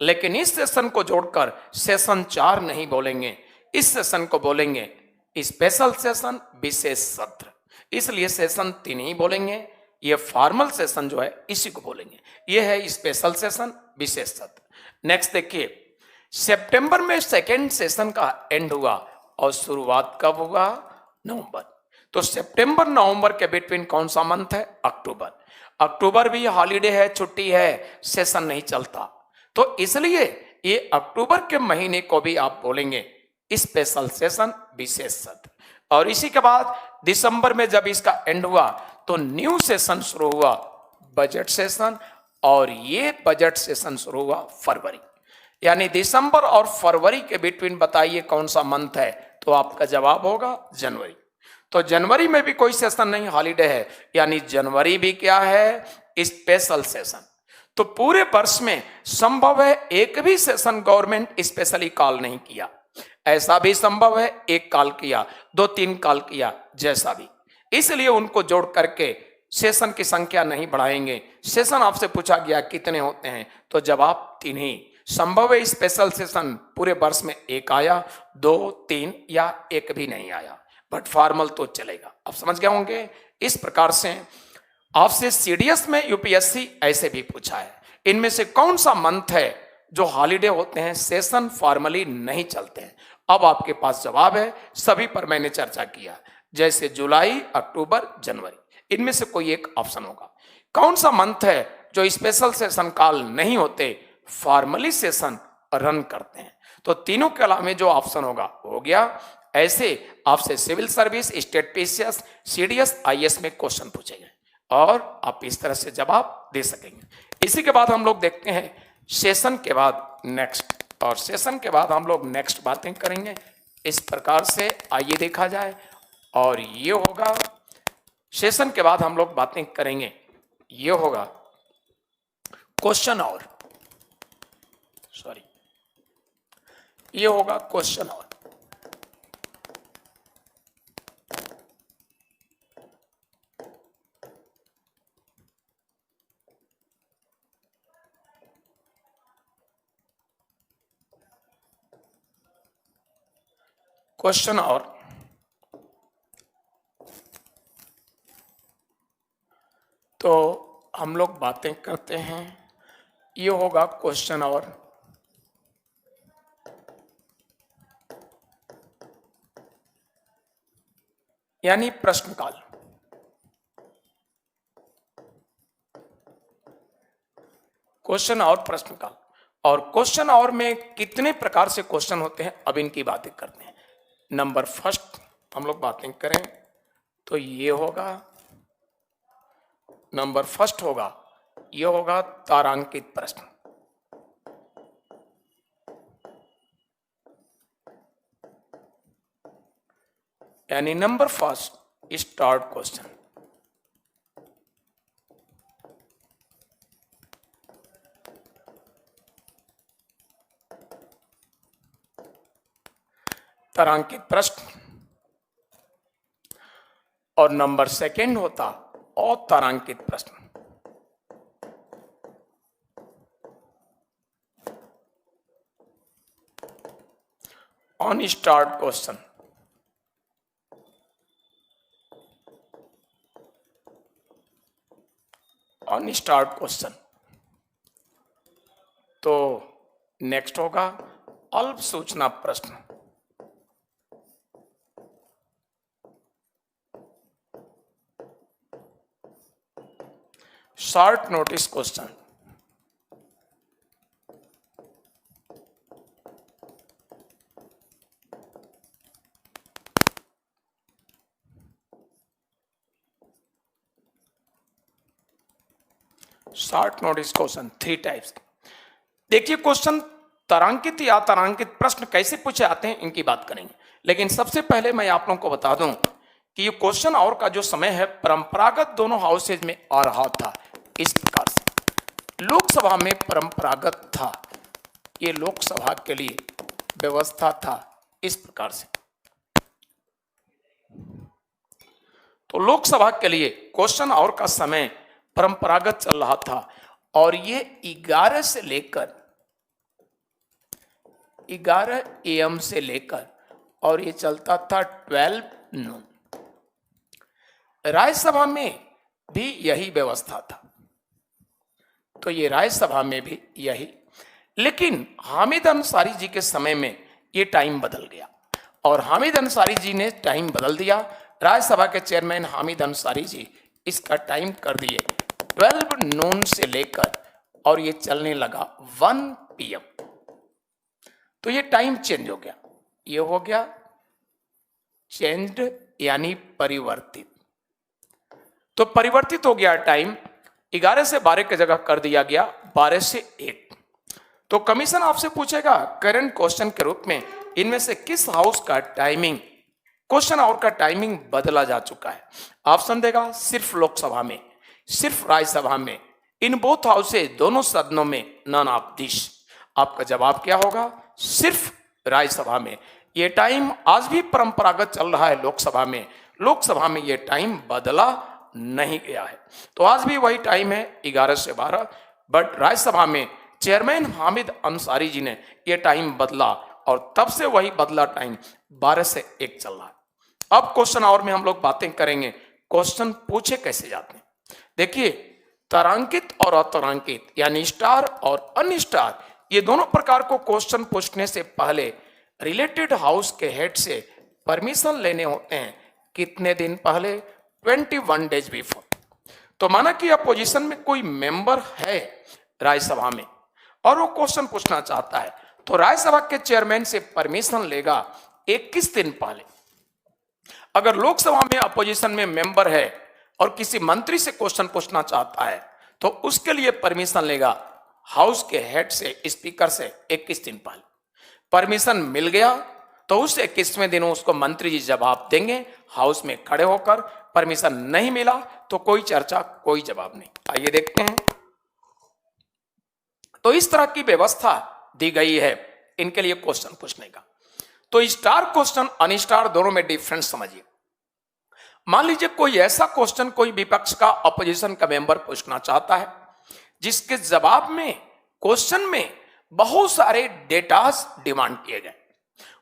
S1: लेकिन इस सेशन को जोड़कर सेशन 4 नहीं बोलेंगे, इस सेशन को बोलेंगे स्पेशल सेशन, विशेष सत्र। इसलिए सेशन 3 ही बोलेंगे, ये फॉर्मल सेशन जो है इसी को बोलेंगे, ये है स्पेशल सेशन, विशेष सत्र। नेक्स्ट देखिए, सितंबर में सेकेंड सेशन का एंड हुआ और शुरुआत कब हुआ, नवंबर। तो सितंबर नवंबर के बिटवीन कौन सा मंथ है, अक्टूबर। अक्टूबर भी हॉलीडे है, छुट्टी है, सेशन नहीं चलता, तो इसलिए ये अक्टूबर के महीने को भी आप बोलेंगे स्पेशल सेशन, विशेष सत्र। और इसी के बाद दिसंबर में जब इसका एंड हुआ तो न्यू सेशन शुरू हुआ, बजट सेशन, और ये बजट सेशन शुरू हुआ फरवरी। यानी दिसंबर और फरवरी के बिटवीन बताइए कौन सा मंथ है, तो आपका जवाब होगा जनवरी। तो जनवरी में भी कोई सेशन नहीं, हॉलीडे है, यानी जनवरी भी क्या है, स्पेशल सेशन। तो पूरे वर्ष में संभव है एक भी सेशन गवर्नमेंट स्पेशली कॉल नहीं किया, ऐसा भी संभव है एक कॉल किया, 2-3 कॉल किया, जैसा भी। इसलिए उनको जोड़ करके सेशन की संख्या नहीं बढ़ाएंगे। सेशन आपसे पूछा गया कितने होते हैं, तो जवाब 3 ही संभव है। स्पेशल सेशन पूरे वर्ष में एक आया, 2, 3 या एक भी नहीं आया, बट फॉर्मल तो चलेगा। आप समझ गए होंगे। इस प्रकार से आपसे सीडीएस में यूपीएससी ऐसे भी पूछा है, इनमें से कौन सा मंथ है जो हॉलीडे होते हैं, सेशन फॉर्मली नहीं चलते हैं। अब आपके पास जवाब है, सभी पर मैंने चर्चा किया, जैसे जुलाई, अक्टूबर, जनवरी, इनमें से कोई एक ऑप्शन होगा। कौन सा मंथ है जो स्पेशल सेशन कॉल नहीं होते, फॉर्मली सेशन रन करते हैं, तो तीनों के अलावा जो ऑप्शन होगा हो गया। ऐसे आपसे civil service, state PCS, CDS, IAS में क्वेश्चन पूछेंगे और आप इस तरह से जवाब दे सकेंगे। इसी के बाद हम लोग देखते हैं सेशन के बाद नेक्स्ट, और सेशन के बाद हम लोग नेक्स्ट बातें करेंगे। इस प्रकार से आइए देखा जाए, और ये होगा सेशन के बाद हम लोग बातें करेंगे, ये होगा क्वेश्चन और, सॉरी, ये होगा क्वेश्चन और। क्वेश्चन और तो हम लोग बातें करते हैं, ये होगा क्वेश्चन और यानी प्रश्नकाल। क्वेश्चन और प्रश्नकाल। और क्वेश्चन और में कितने प्रकार से क्वेश्चन होते हैं अब इनकी बातें करते हैं। नंबर फर्स्ट हम लोग बातें करें तो ये होगा, नंबर फर्स्ट होगा, ये होगा तारांकित प्रश्न। यानी नंबर फर्स्ट स्टार्ट क्वेश्चन। तारांकित प्रश्न। और नंबर सेकंड होता अतारांकित प्रश्न। On start question. On start question. तो नेक्स्ट होगा अल्प सूचना प्रश्न। Short notice question. Short notice question, 3 types. देखिए क्वेश्चन तारांकित या तारांकित प्रश्न कैसे पूछे आते हैं इनकी बात करेंगे, लेकिन सबसे पहले मैं आप लोगों को बता दूं कि ये क्वेश्चन और का जो समय है परंपरागत दोनों हाउसेज में आ रहा था इस प्रकार से। लोकसभा में परंपरागत था, ये लोकसभा के लिए व्यवस्था था इस प्रकार से। तो लोकसभा के लिए क्वेश्चन और का समय परंपरागत चल रहा था और ये 11 से लेकर 11 AM से लेकर और ये चलता था 12 नून। राज्यसभा में भी यही व्यवस्था था, तो ये राज्यसभा में भी यही, लेकिन हामिद अंसारी जी के समय में ये टाइम बदल गया और हामिद अंसारी जी ने टाइम बदल दिया। राज्यसभा के चेयरमैन हामिद अंसारी जी इसका टाइम कर दिए 12 नून से लेकर और ये चलने लगा 1 PM। तो ये टाइम चेंज हो गया, ये हो गया चेंज्ड यानी परिवर्तित। तो परिवर्तित हो गया टाइम, 11 से 12 की जगह कर दिया गया 12 से 1। तो कमीशन आपसे पूछेगा करंट क्वेश्चन के रूप में इनमें से किस हाउस का टाइमिंग, क्वेश्चन आवर का टाइमिंग बदला जा चुका है। ऑप्शन देगा सिर्फ लोकसभा में, सिर्फ राज्यसभा में, इन बोथ हाउसेज दोनों सदनों में, नन ऑफ दिस। आपका जवाब क्या होगा? सिर्फ राज्यसभा में। ये टाइम आज भी परंपरागत चल रहा है लोकसभा में, लोकसभा में ये टाइम बदला नहीं गया है। तो आज भी वही टाइम है 11 से 12, बट राज्यसभा में चेयरमैन हामिद अंसारी जी ने ये टाइम बदला और तब से वही बदला टाइम 12 से 1 चल रहा है। अब क्वेश्चन आवर में हम लोग बातें करेंगे क्वेश्चन पूछे कैसे जाते हैं। देखिए तारांकित और अतारांकित यानी स्टार और अन स्टार, ये दोनों प्रकार को क्वेश्चन पूछने से पहले रिलेटेड हाउस के हेड से परमिशन लेने होते हैं। कितने दिन पहले? 21 डेज बिफोर। तो माना कि अपोजिशन में कोई मेंबर है राज्यसभा में और वो क्वेश्चन पूछना चाहता है, तो राज्यसभा के चेयरमैन से परमिशन लेगा 21 दिन पहले। अगर लोकसभा में अपोजिशन में मेंबर है और किसी मंत्री से क्वेश्चन पूछना चाहता है तो उसके लिए परमिशन लेगा हाउस के हेड से, स्पीकर से 21 दिन पहले। परमिशन मिल गया तो उस 21वें दिन उसको मंत्री जी जवाब देंगे हाउस में खड़े होकर। परमिशन नहीं मिला तो कोई चर्चा, कोई जवाब नहीं। आइए देखते हैं। तो इस तरह की व्यवस्था दी गई है इनके लिए क्वेश्चन पूछने का। तो स्टार क्वेश्चन अन स्टार दोनों में डिफरेंस समझिए। मान लीजिए कोई ऐसा क्वेश्चन कोई विपक्ष का, अपोजिशन का मेंबर पूछना चाहता है जिसके जवाब में क्वेश्चन में बहुत सारे डेटास डिमांड किए गए।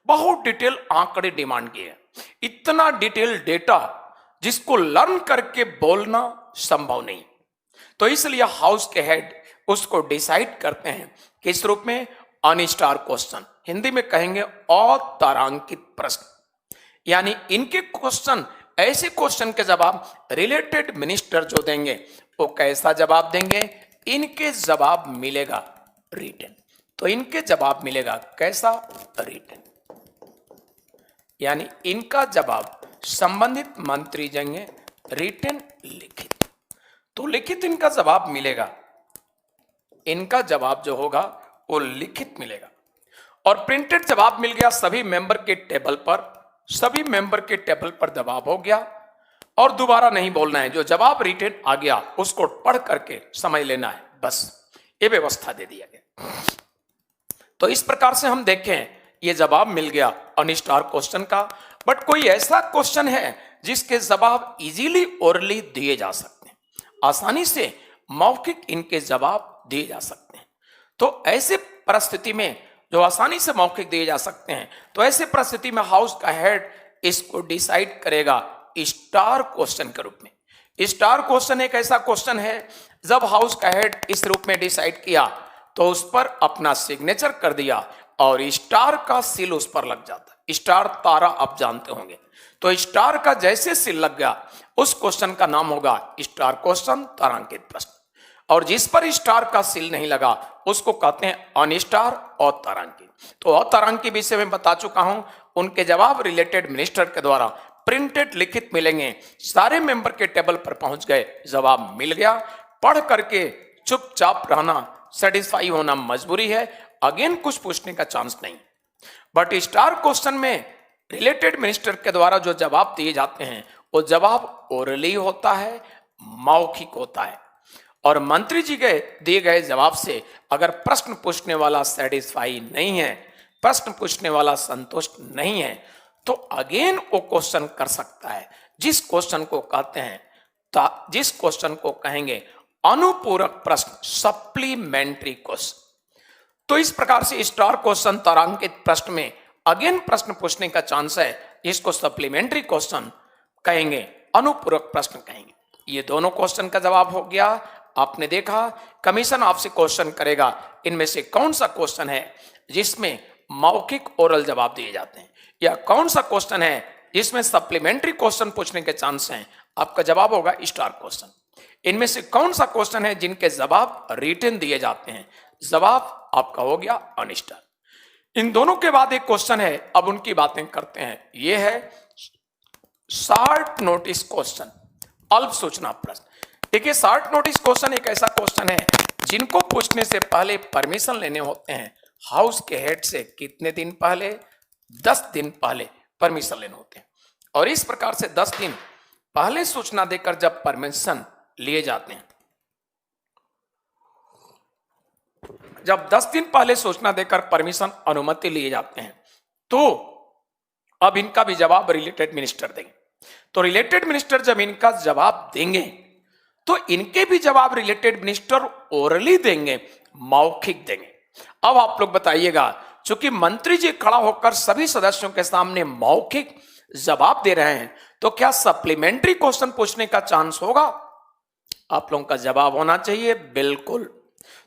S1: बहुत डिटेल आंकड़े डिमांड किए हैं, इतना डिटेल डेटा जिसको लर्न करके बोलना संभव नहीं। तो इसलिए हाउस के हेड उसको डिसाइड करते हैं किस रूप में, अनस्टार क्वेश्चन, हिंदी में कहेंगे अतारांकित प्रश्न। यानी इनके क्वेश्चन, ऐसे क्वेश्चन के जवाब रिलेटेड मिनिस्टर जो देंगे वो कैसा जवाब देंगे, इनके जवाब मिलेगा रिटन। तो इनके जवाब मिलेगा कैसा, रिटन। यानी इनका जवाब संबंधित मंत्री देंगे रिटन, लिखित। तो लिखित इनका जवाब मिलेगा, इनका जवाब जो होगा वो लिखित मिलेगा। और प्रिंटेड जवाब मिल गया सभी मेंबर के टेबल पर, सभी मेंबर के टेबल पर जवाब हो गया और दोबारा नहीं बोलना है, जो जवाब रिटन आ गया उसको पढ़ करके समझ लेना है, बस ये व्यवस्था दे दिया गया। तो इस प्रकार से हम देखें ये जवाब मिल गया अनस्टार क्वेश्चन का। बट कोई ऐसा क्वेश्चन है जिसके जवाब इजीली ओरली दिए जा सकते हैं, आसानी से मौखिक इनके जवाब दिए जा सकते हैं। तो ऐसे परिस्थिति में जो आसानी से मौखिक दिए जा सकते हैं, तो ऐसे परिस्थिति में हाउस का हेड इसको डिसाइड करेगा स्टार क्वेश्चन के रूप में। स्टार क्वेश्चन एक ऐसा क्वेश्चन है जब हाउस का हेड इस रूप में डिसाइड किया तो उस पर अपना सिग्नेचर कर दिया और स्टार का सील उस पर लग जाता है। स्टार तारा आप जानते होंगे, तो स्टार का जैसे सील लग गया उस क्वेश्चन का नाम होगा स्टार क्वेश्चन, तारांकित प्रश्न। और जिस पर स्टार का सील नहीं लगा उसको कहते हैं अनस्टार और तारांकित। तो अतारांकित विषय में बता चुका हूं, उनके जवाब रिलेटेड मिनिस्टर के द्वारा प्रिंटेड लिखित मिलेंगे। सारे मेंबर के टेबल पर पहुंच गए, जवाब मिल गया, पढ़ करके चुपचाप रहना, सेटिस्फाई होना मजबूरी है, अगेन कुछ पूछने का चांस नहीं। बट स्टार क्वेश्चन में रिलेटेड मिनिस्टर के द्वारा जो जवाब दिए जाते हैं वो जवाब ओरली होता है, मौखिक होता है। और मंत्री जी के दिए गए जवाब से अगर प्रश्न पूछने वाला सेटिस्फाई नहीं है, प्रश्न पूछने वाला संतुष्ट नहीं है, तो अगेन वो क्वेश्चन कर सकता है, जिस क्वेश्चन को कहते हैं, जिस क्वेश्चन को कहेंगे अनुपूरक प्रश्न, सप्लीमेंट्री क्वेश्चन। तो इस प्रकार से स्टार क्वेश्चन, तारांकित प्रश्न में अगेन प्रश्न पूछने का चांस है, इसको सप्लीमेंट्री क्वेश्चन कहेंगे, अनुपूरक प्रश्न कहेंगे। ये दोनों क्वेश्चन का जवाब हो गया। आपने देखा कमीशन आपसे क्वेश्चन करेगा, इनमें से कौन सा क्वेश्चन है जिसमें मौखिक ओरल जवाब दिए जाते हैं, या कौन सा क्वेश्चन है जिसमें सप्लीमेंट्री क्वेश्चन पूछने के चांस हैं। आपका जवाब होगा स्टार क्वेश्चन। इनमें से कौन सा क्वेश्चन है जिनके जवाब रिटन दिए जाते हैं, जवाब आपका हो गया अनस्टार। इन दोनों के बाद एक क्वेश्चन है, अब उनकी बातें करते हैं। यह है शॉर्ट नोटिस क्वेश्चन, अल्प सूचना प्रश्न। देखिए शॉर्ट नोटिस क्वेश्चन एक ऐसा क्वेश्चन है जिनको पूछने से पहले परमिशन लेने होते हैं हाउस के हेड से। कितने दिन पहले? 10 दिन पहले परमिशन लेने होते हैं। और इस प्रकार से 10 दिन पहले सूचना देकर जब परमिशन लिए जाते हैं, जब 10 दिन पहले सूचना देकर परमिशन, अनुमति लिए जाते हैं, तो अब इनका भी जवाब रिलेटेड मिनिस्टर देंगे। तो रिलेटेड मिनिस्टर जब इनका जवाब देंगे तो इनके भी जवाब रिलेटेड मिनिस्टर ओरली देंगे, मौखिक देंगे। अब आप लोग बताइएगा, चूंकि मंत्री जी खड़ा होकर सभी सदस्यों के सामने मौखिक जवाब दे रहे हैं, तो क्या सप्लीमेंट्री क्वेश्चन पूछने का चांस होगा? आप लोगों का जवाब होना चाहिए बिल्कुल।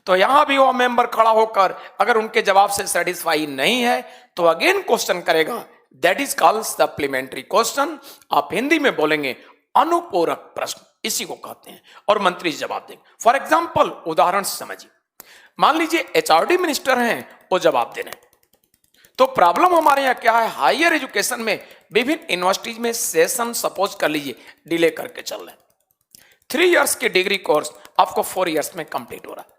S1: तो यहां भी वो मेंबर खड़ा होकर अगर उनके जवाब से सेटिस्फाई नहीं है तो अगेन क्वेश्चन करेगा, that is called supplementary question. आप हिंदी में बोलेंगे अनुपूरक प्रश्न, इसी को कहते हैं, और मंत्री जवाब देंगे। फॉर एग्जाम्पल, उदाहरण से समझिए, मान लीजिए एचआरडी मिनिस्टर हैं, वो जवाब दे रहे हैं। तो प्रॉब्लम हमारे यहाँ क्या है, हायर एजुकेशन में विभिन्न यूनिवर्सिटीज में सेशन सपोज कर लीजिए डिले करके चल रहे हैं। 3 इयर्स की डिग्री कोर्स आपको 4 इयर्स में कंप्लीट हो रहा है।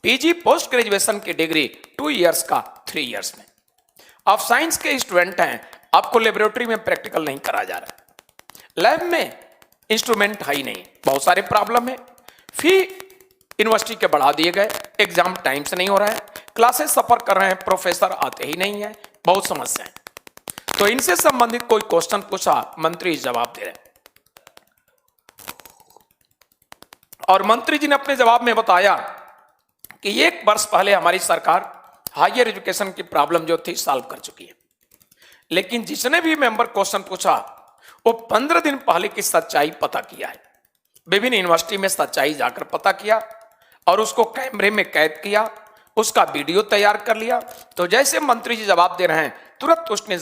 S1: पीजी पोस्ट ग्रेजुएशन की डिग्री 2 इयर्स का 3 इयर्स में। आप साइंस के स्टूडेंट हैं, आपको लेबोरेटरी में प्रैक्टिकल नहीं करा जा रहा है, लैब में इंस्ट्रूमेंट है ही नहीं, बहुत सारे प्रॉब्लम है। फी यूनिवर्सिटी के बढ़ा दिए गए, एग्जाम टाइम से नहीं हो रहा है, क्लासेस सफर कर रहे हैं, प्रोफेसर आते ही नहीं है, बहुत समस्याएं। तो इनसे संबंधित कोई क्वेश्चन पूछा, मंत्री जवाब दे रहे हैं। और मंत्री जी ने अपने जवाब में बताया कि 1 वर्ष पहले हमारी सरकार हायर एजुकेशन की प्रॉब्लम जो थी सॉल्व कर चुकी है। लेकिन जिसने भी मेंबर क्वेश्चन पूछा वो 15 दिन पहले की सच्चाई पता किया है, विभिन्न यूनिवर्सिटी में सच्चाई जाकर पता किया और उसको कैमरे में कैद किया, उसका वीडियो तैयार कर लिया। तो जैसे मंत्री जी जवाब दे रहे हैं तुरंत उसने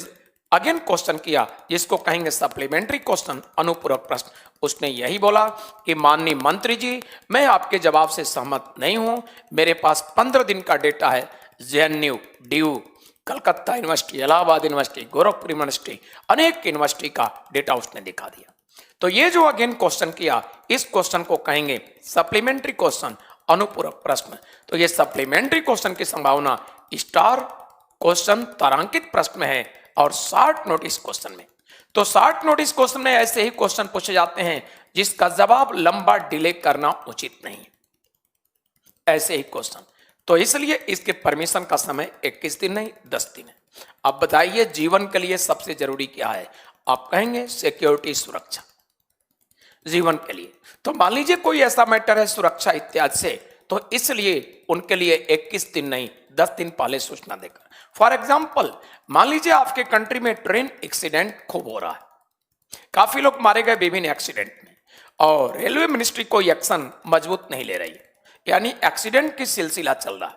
S1: अगेन क्वेश्चन किया, जिसको कहेंगे सप्लीमेंट्री क्वेश्चन, अनुपूरक प्रश्न। उसने यही बोला कि माननीय मंत्री जी, मैं आपके जवाब से सहमत नहीं हूं, मेरे पास 15 दिन का डेटा है। JNU, DU, Calcutta university, Allahabad university, Gorakhpur university, अनेक यूनिवर्सिटी का डेटा उसने दिखा दिया। तो ये जो अगेन क्वेश्चन किया, इस क्वेश्चन को कहेंगे सप्लीमेंट्री क्वेश्चन, अनुपूरक प्रश्न। तो ये सप्लीमेंट्री क्वेश्चन की संभावना स्टार क्वेश्चन, तारांकित प्रश्न में है और शॉर्ट नोटिस क्वेश्चन में। तो शॉर्ट नोटिस क्वेश्चन में ऐसे ही क्वेश्चन पूछे जाते हैं जिसका जवाब लंबा डिले करना उचित नहीं है, ऐसे ही क्वेश्चन। तो इसलिए इसके परमिशन का समय 21 दिन नहीं 10 दिन है। अब बताइए जीवन के लिए सबसे जरूरी क्या है? आप कहेंगे सिक्योरिटी, सुरक्षा, जीवन के लिए। तो मान लीजिए कोई ऐसा मैटर है सुरक्षा इत्यादि से, तो इसलिए उनके लिए 21 दिन नहीं 10 दिन पहले सूचना देकर। फॉर एग्जाम्पल, मान लीजिए आपके कंट्री में ट्रेन एक्सीडेंट खूब हो रहा है, काफी लोग मारे गए विभिन्न एक्सीडेंट में, और रेलवे मिनिस्ट्री कोई एक्शन मजबूत नहीं ले रही है, यानी एक्सीडेंट की सिलसिला चल रहा है,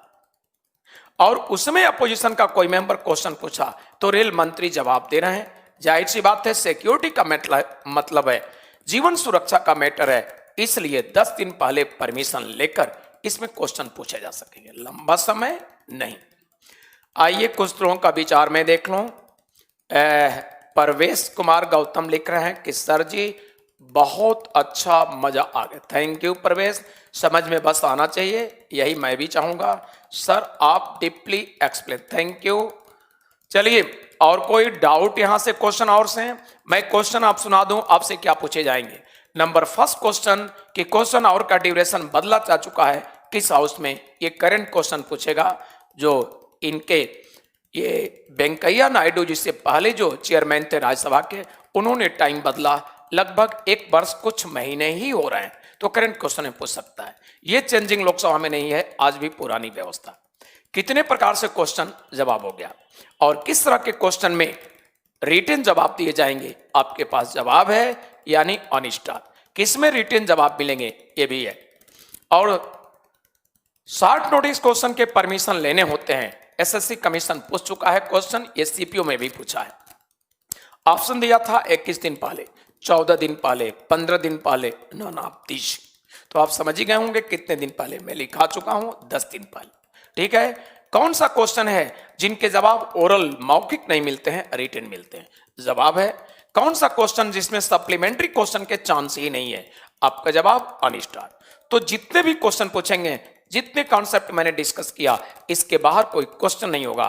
S1: और उसमें अपोजिशन का कोई मेंबर क्वेश्चन पूछा तो रेल मंत्री जवाब दे रहे हैं। जाहिर सी बात है सिक्योरिटी का मतलब है जीवन सुरक्षा का मैटर है, इसलिए 10 दिन पहले परमिशन लेकर इसमें क्वेश्चन पूछे जा सकेंगे, लंबा समय नहीं। आइए कुछ लोगों का विचार में देख लो। परवेश कुमार गौतम लिख रहे हैं कि सर जी बहुत अच्छा, मजा आ गया। थैंक यू परवेश, समझ में बस आना चाहिए, यही मैं भी चाहूंगा। सर आप डीपली एक्सप्लेन, थैंक यू। चलिए, और कोई डाउट यहां से क्वेश्चन और से? मैं क्वेश्चन आप सुना दूं, आपसे क्या पूछे जाएंगे। नंबर फर्स्ट क्वेश्चन कि क्वेश्चन और का ड्यूरेशन बदला जा चुका है किस हाउस में, ये करंट क्वेश्चन पूछेगा। जो इनके ये वेंकैया नायडू जिससे पहले जो चेयरमैन थे राज्यसभा के, उन्होंने टाइम बदला, लगभग 1 वर्ष कुछ महीने ही हो रहे हैं, तो करंट क्वेश्चन में पूछ सकता है। ये चेंजिंग लोकसभा में नहीं है, आज भी पुरानी व्यवस्था। कितने प्रकार से क्वेश्चन जवाब हो गया, और किस तरह के क्वेश्चन में रिटन जवाब दिए जाएंगे, आपके पास जवाब है यानी ऑन स्टार। किसमें रिटन जवाब मिलेंगे ये भी है। और शॉर्ट नोटिस क्वेश्चन के परमिशन लेने होते हैं, एसएससी कमीशन पूछ चुका है क्वेश्चन, ये सीपीओ में भी पूछा है। ऑप्शन दिया था 21 दिन पहले, 14 दिन पहले, 15 दिन पहले, ना 30। तो आप समझ ही गए होंगे कितने दिन पहले, मैं लिखा चुका हूं 10 दिन पहले। ठीक है, कौन सा क्वेश्चन है जिनके जवाब ओरल मौखिक नहीं मिलते हैं, रिटन मिलते हैं? जवाब है कौन सा क्वेश्चन जिसमें सप्लीमेंट्री क्वेश्चन के चांस ही नहीं है? आपका जवाब ऑन स्टार। तो जितने भी क्वेश्चन पूछेंगे, जितने कॉन्सेप्ट मैंने डिस्कस किया, इसके बाहर कोई क्वेश्चन नहीं होगा।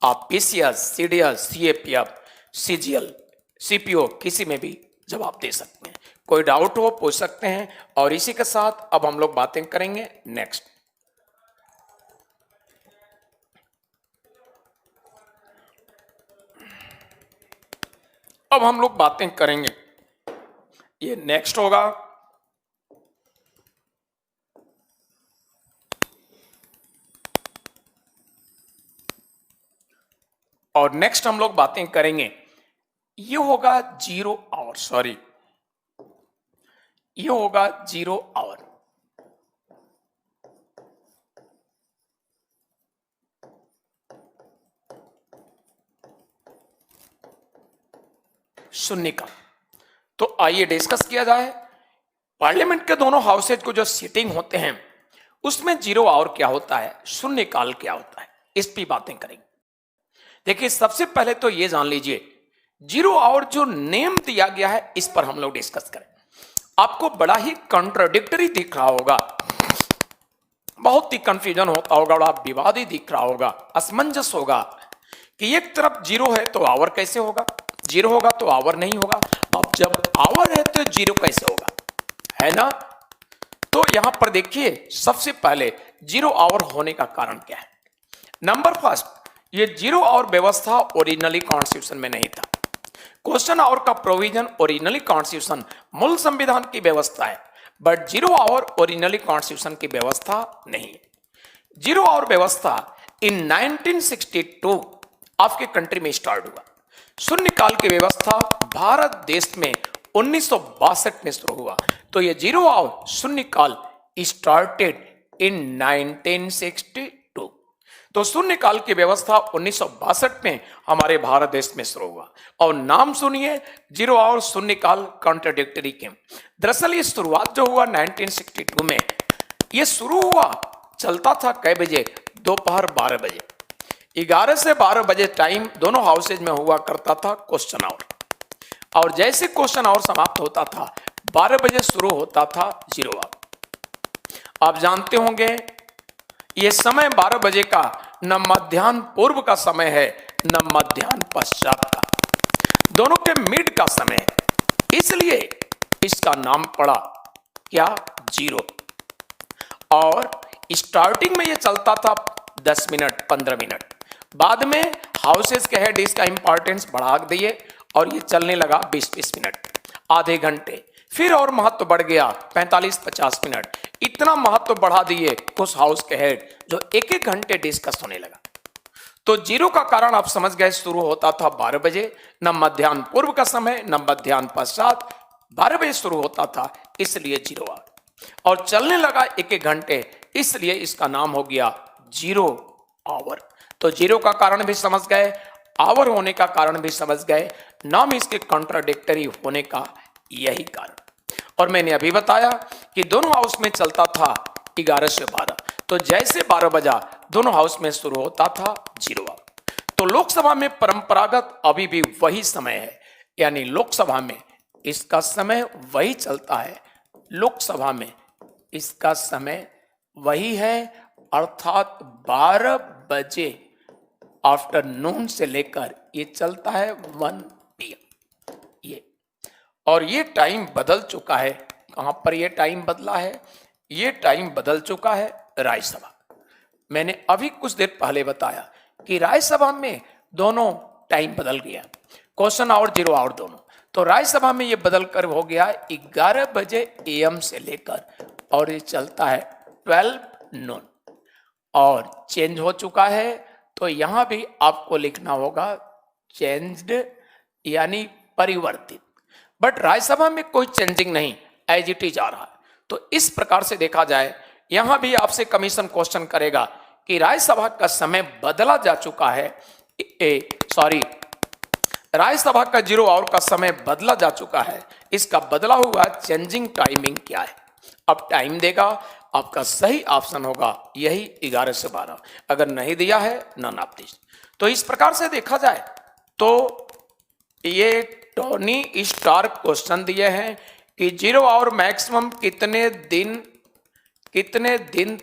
S1: आप PCS, CDS, CAPF, CGL, CPO किसी में भी जवाब दे सकते हैं। कोई डाउट हो पूछ सकते हैं। और इसी के साथ अब हम लोग बातें करेंगे नेक्स्ट। अब हम लोग बातें करेंगे, ये नेक्स्ट होगा और नेक्स्ट हम लोग बातें करेंगे, ये होगा 0 आवर, सॉरी ये होगा 0 आवर। शून्यकाल। तो आइए डिस्कस किया जाए। पार्लियामेंट के दोनों हाउसेज को जो सीटिंग होते हैं उसमें 0 आवर क्या होता है, शून्यकाल क्या होता है, इस पर बातें करेंगे। देखिए सबसे पहले तो ये जान लीजिए 0 आवर जो नेम दिया गया है इस पर हम लोग डिस्कस करें। आपको बड़ा ही कॉन्ट्राडिक्टरी दिख रहा होगा, बहुत ही कंफ्यूजन होता होगा, बड़ा विवादी दिख रहा होगा, असमंजस होगा कि एक तरफ 0 है तो आवर कैसे होगा, 0 होगा तो आवर नहीं होगा। अब जब आवर है तो 0 कैसे होगा, है ना? तो यहां पर देखिए सबसे पहले 0 आवर होने का कारण क्या है। नंबर फर्स्ट, ये 0 आवर व्यवस्था ओरिजिनली कॉन्स्टिट्यूशन में नहीं था। क्वेश्चन आवर का प्रोविजन ओरिजिनली कॉन्स्टिट्यूशन मूल संविधान की व्यवस्था है, बट 0 आवर ओरिजिनली कॉन्स्टिट्यूशन की व्यवस्था नहीं है। 0 आवर व्यवस्था इन 1962 आपके कंट्री में स्टार्ट हुआ। शून्यकाल की व्यवस्था भारत देश में 1962 में शुरू हुआ। तो ये जीरो आवर शून्यकाल स्टार्टेड इन 1962। तो शून्यकाल की व्यवस्था 1962 में हमारे भारत देश में शुरू हुआ। और नाम सुनिए, जीरो आवर शून्यकाल कॉन्ट्राडिक्टरी के। दरअसल ये शुरुआत जो हुआ 1962 में, ये शुरू हुआ, चलता था कै बजे? दोपहर 12 बजे। 11 से 12 बजे टाइम दोनों हाउसेज में हुआ करता था क्वेश्चन आवर। और जैसे क्वेश्चन आवर समाप्त होता था 12 बजे शुरू होता था जीरो आवर। आप जानते होंगे ये समय 12 बजे का न मध्याह्न पूर्व का समय है न मध्याह्न पश्चात का, दोनों के मिड का समय है, इसलिए इसका नाम पड़ा क्या? जीरो। और स्टार्टिंग में ये चलता था 10 मिनट 15 मिनट, बाद में हाउसेस के हेड इसका इंपॉर्टेंस बढ़ा दिए और ये चलने लगा 20-20 मिनट, आधे घंटे। फिर और महत्व बढ़ गया 45-50 मिनट, इतना महत्व बढ़ा दिए उस हाउस के हेड जो 1-1 घंटे डिस्कस होने लगा। तो जीरो का कारण आप समझ गए, शुरू होता था 12 बजे, न मध्याह्न पूर्व का समय न मध्याह्न पश्चात, 12 बजे शुरू होता था, इसलिए जीरो आवर। और चलने लगा 1-1 घंटे, इसलिए इसका नाम हो गया जीरो आवर। तो जीरो का कारण भी समझ गए, आवर होने का कारण भी समझ गए, नाम इसके कॉन्ट्राडिक्टरी होने का यही कारण। और मैंने अभी बताया कि दोनों हाउस में चलता था 11 से 12, तो जैसे 12 बजा दोनों हाउस में शुरू होता था जीरो आवर। तो लोकसभा में परंपरागत अभी भी वही समय है, यानी लोकसभा में इसका समय वही चलता है, लोकसभा में इसका समय वही है, अर्थात 12 बजे आफ्टरनून से लेकर ये चलता है 1 PM ये। और ये टाइम बदल चुका है। कहां पर ये टाइम बदला है? ये टाइम बदल चुका है राज्यसभा। मैंने अभी कुछ देर पहले बताया कि राज्यसभा में दोनों टाइम बदल गया, क्वेश्चन आवर जीरो आवर दोनों। तो राज्यसभा में ये बदल कर हो गया 11 बजे AM से लेकर, और ये चलता है 12 नून, और चेंज हो चुका है। तो यहां भी आपको लिखना होगा चेंज्ड, यानी परिवर्तित। बट राज्यसभा में कोई चेंजिंग नहीं, एज इट इज आ रहा है। तो इस प्रकार से देखा जाए, यहां भी आपसे कमीशन क्वेश्चन करेगा कि राज्यसभा का समय बदला जा चुका है, राज्यसभा का जीरो आवर का समय बदला जा चुका है, इसका बदला हुआ चेंजिंग टाइमिंग क्या है? अब टाइम देगा, आपका सही ऑप्शन होगा यही 11 से 12। अगर नहीं दिया है नन ऑफ दिस। तो इस प्रकार से देखा जाए तो ये टोनी स्टार क्वेश्चन दिए हैं कि जीरो आवर मैक्सिमम कितने दिन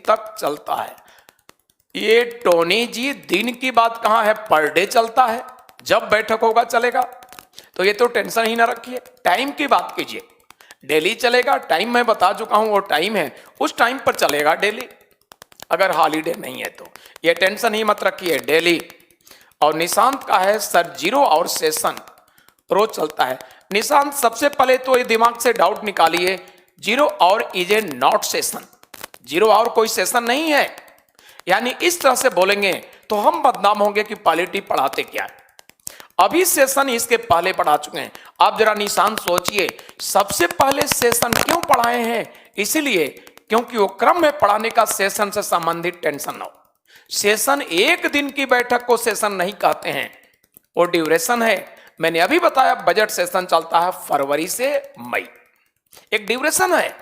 S1: तक चलता है। ये टोनी जी दिन की बात कहां है, पर डे चलता है, जब बैठक होगा चलेगा। तो ये तो टेंशन ही ना रखिए, टाइम की बात कीजिए। डेली चलेगा, टाइम मैं बता चुका हूं, वो टाइम है, उस टाइम पर चलेगा डेली, अगर हॉलीडे नहीं है तो। ये टेंशन ही मत रखिए, डेली। और निशांत का है सर जीरो आवर सेशन रोज चलता है। निशांत सबसे पहले तो ये दिमाग से डाउट निकालिए, zero hour is a not session, zero hour कोई सेशन नहीं है। यानी इस तरह से बोलेंगे तो हम बदनाम होंगे कि पॉलिटी पढ़ाते क्या है। अभी सेशन इसके पहले पढ़ा चुके हैं। आप जरा निशांत सोचिए, सबसे पहले सेशन क्यों पढ़ाए हैं? इसीलिए क्योंकि वो क्रम में पढ़ाने का सेशन से संबंधित टेंशन ना हो। सेशन एक दिन की बैठक को सेशन नहीं कहते हैं, वो ड्यूरेशन है। मैंने अभी बताया बजट सेशन चलता है फरवरी से मई, एक ड्यूरेशन है।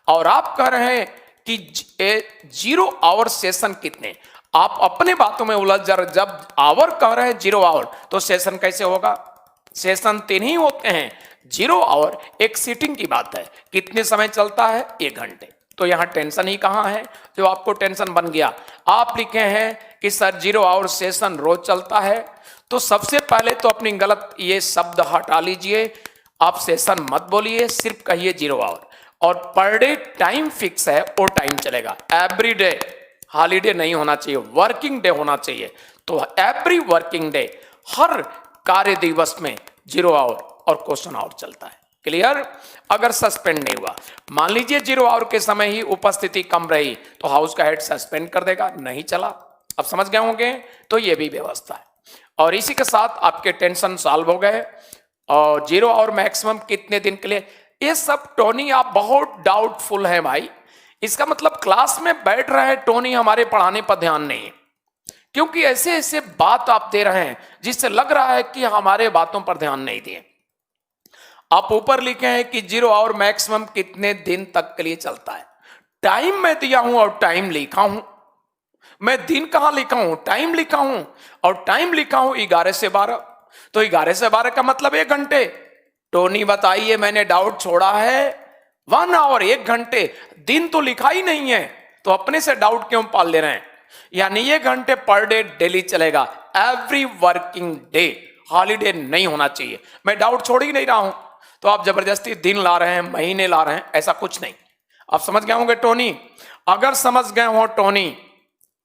S1: और आप कह रहे हैं कि जीरो आवर सेशन कितने, आप अपने बातों में उलझ जा रहे। जब आवर कह रहे हैं जीरो आवर, तो सेशन कैसे होगा? सेशन 3 ही होते हैं। जीरो आवर एक सीटिंग की बात है, कितने समय चलता है? 1 घंटे। तो यहां टेंशन ही कहां है जो आपको टेंशन बन गया। आप लिखे हैं कि सर जीरो आवर सेशन रोज चलता है, तो सबसे पहले तो अपनी गलत ये शब्द हटा लीजिए, आप सेशन मत बोलिए, सिर्फ कहिए जीरो आवर। और पर डे टाइम फिक्स है, वो टाइम चलेगा। एवरी डे, हॉलीडे नहीं होना चाहिए, वर्किंग डे होना चाहिए। तो एवरी वर्किंग डे, हर कार्य दिवस में जीरो आवर और क्वेश्चन आवर चलता है। क्लियर? अगर सस्पेंड नहीं हुआ, मान लीजिए जीरो आवर के समय ही उपस्थिति कम रही, तो हाउस का हेड सस्पेंड कर देगा, नहीं चला। अब समझ गए होंगे? तो ये भी व्यवस्था है। और इसी के साथ आपके टेंशन सॉल्व हो गए। और 0 आवर मैक्सिमम कितने दिन के लिए, ये सब टोनी आप बहुत डाउटफुल है भाई। इसका मतलब क्लास में बैठ रहे हैं टोनी, हमारे पढ़ाने पर ध्यान नहीं है, क्योंकि ऐसे ऐसे बात आप दे रहे हैं जिससे लग रहा है कि हमारे बातों पर ध्यान नहीं दिए। आप ऊपर लिखे हैं कि 0 आवर मैक्सिमम कितने दिन तक के लिए चलता है। टाइम मैं दिया हूं और टाइम लिखा हूं, मैं दिन कहां लिखा हूं, टाइम लिखा हूं, और टाइम लिखा हूं 11 से 12। तो 11 से 12 का मतलब 1 घंटे। टोनी बताइए, मैंने डाउट छोड़ा है 1 आवर 1 घंटे, दिन तो लिखा ही नहीं है, तो अपने से डाउट क्यों पाल ले रहे हैं। यानी ये घंटे पर डे डेली चलेगा, एवरी वर्किंग डे, हॉलीडे नहीं होना चाहिए। मैं डाउट छोड़ ही नहीं रहा हूं, तो आप जबरदस्ती दिन ला रहे हैं, महीने ला रहे हैं, ऐसा कुछ नहीं। आप समझ गए होंगे टोनी। अगर समझ गए हो टोनी,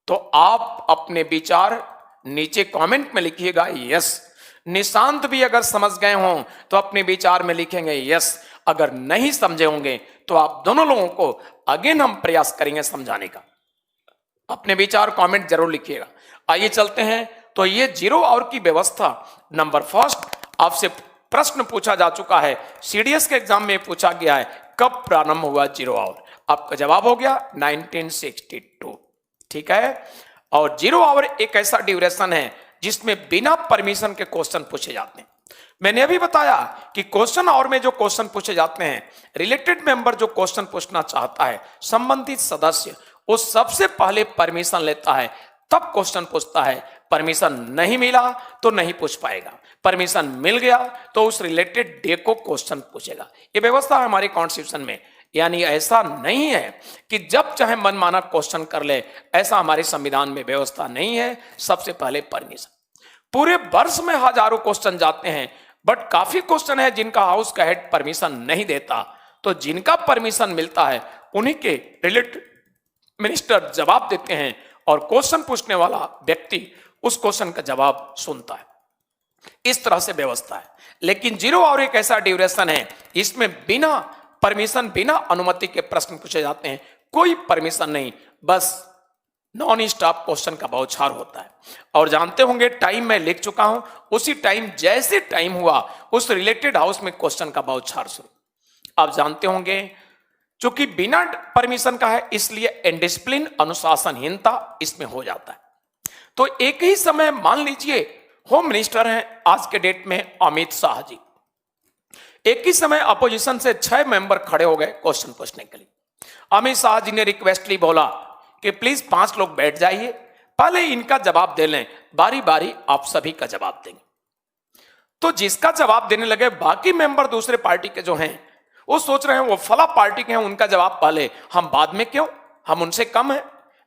S1: तो आप अपने विचार नीचे कमेंट में लिखिएगा यस। निशांत भी अगर समझ गए हो तो अपने विचार में लिखेंगे यस। अगर नहीं समझे होंगे तो आप दोनों लोगों को अगेन हम प्रयास करेंगे समझाने का। अपने विचार कमेंट जरूर लिखिएगा। आइए चलते हैं। तो ये 0 आवर की व्यवस्था, नंबर फर्स्ट आपसे प्रश्न पूछा जा चुका है, सीडीएस के एग्जाम में पूछा गया है, कब प्रारंभ हुआ 0 आवर। आपका जवाब हो गया 1962। ठीक है। और 0 आवर एक ऐसा ड्यूरेशन है जिसमें बिना परमिशन के क्वेश्चन पूछे जाते हैं। मैंने अभी बताया कि क्वेश्चन आवर में जो क्वेश्चन पूछे जाते हैं, रिलेटेड मेंबर जो क्वेश्चन पूछना चाहता है, संबंधित सदस्य, वो सबसे पहले परमिशन लेता है, तब क्वेश्चन पूछता है। परमिशन नहीं मिला तो नहीं पूछ पाएगा, परमिशन मिल गया तो उस रिलेटेड डे को क्वेश्चन पूछेगा। ये व्यवस्था है हमारे कॉन्स्टिट्यूशन में। यानी ऐसा नहीं है कि जब चाहे मनमाना क्वेश्चन कर ले, ऐसा हमारे संविधान में व्यवस्था नहीं है। सबसे पहले परमिशन। पूरे वर्ष में हजारों क्वेश्चन जाते हैं, बट काफी क्वेश्चन है जिनका हाउस का हेड परमिशन नहीं देता, तो जिनका परमिशन मिलता है उन्हीं के रिलेटेड मिनिस्टर जवाब देते हैं, और क्वेश्चन पूछने वाला व्यक्ति उस क्वेश्चन का जवाब सुनता है। इस तरह से व्यवस्था है। लेकिन 0 आवर एक ऐसा ड्यूरेशन है, इसमें बिना परमिशन, बिना अनुमति के प्रश्न पूछे जाते हैं। कोई परमिशन नहीं, बस नॉन स्टॉप क्वेश्चन का बौछार होता है। और जानते होंगे टाइम मैं लिख चुका हूं, उसी टाइम जैसे टाइम हुआ उस रिलेटेड हाउस में क्वेश्चन का बौछार शुरू। आप जानते होंगे चूंकि बिना परमिशन का है, इसलिए इनडिसिप्लिन, अनुशासनहीनता इसमें हो जाता है। तो एक ही समय मान लीजिए होम मिनिस्टर हैं आज के डेट में अमित शाह जी, एक ही समय अपोजिशन से 6 मेंबर खड़े हो गए क्वेश्चन पूछने के लिए। अमित शाह जी ने रिक्वेस्टली बोला कि प्लीज 5 लोग बैठ जाइए, पहले इनका जवाब दे लें, बारी बारी आप सभी का जवाब देंगे। तो जिसका जवाब देने लगे, बाकी मेंबर दूसरे पार्टी के जो हैं वो सोच रहे हैं वो फला पार्टी के हैं, उनका जवाब पहले, हम बाद में क्यों, हम उनसे कम है।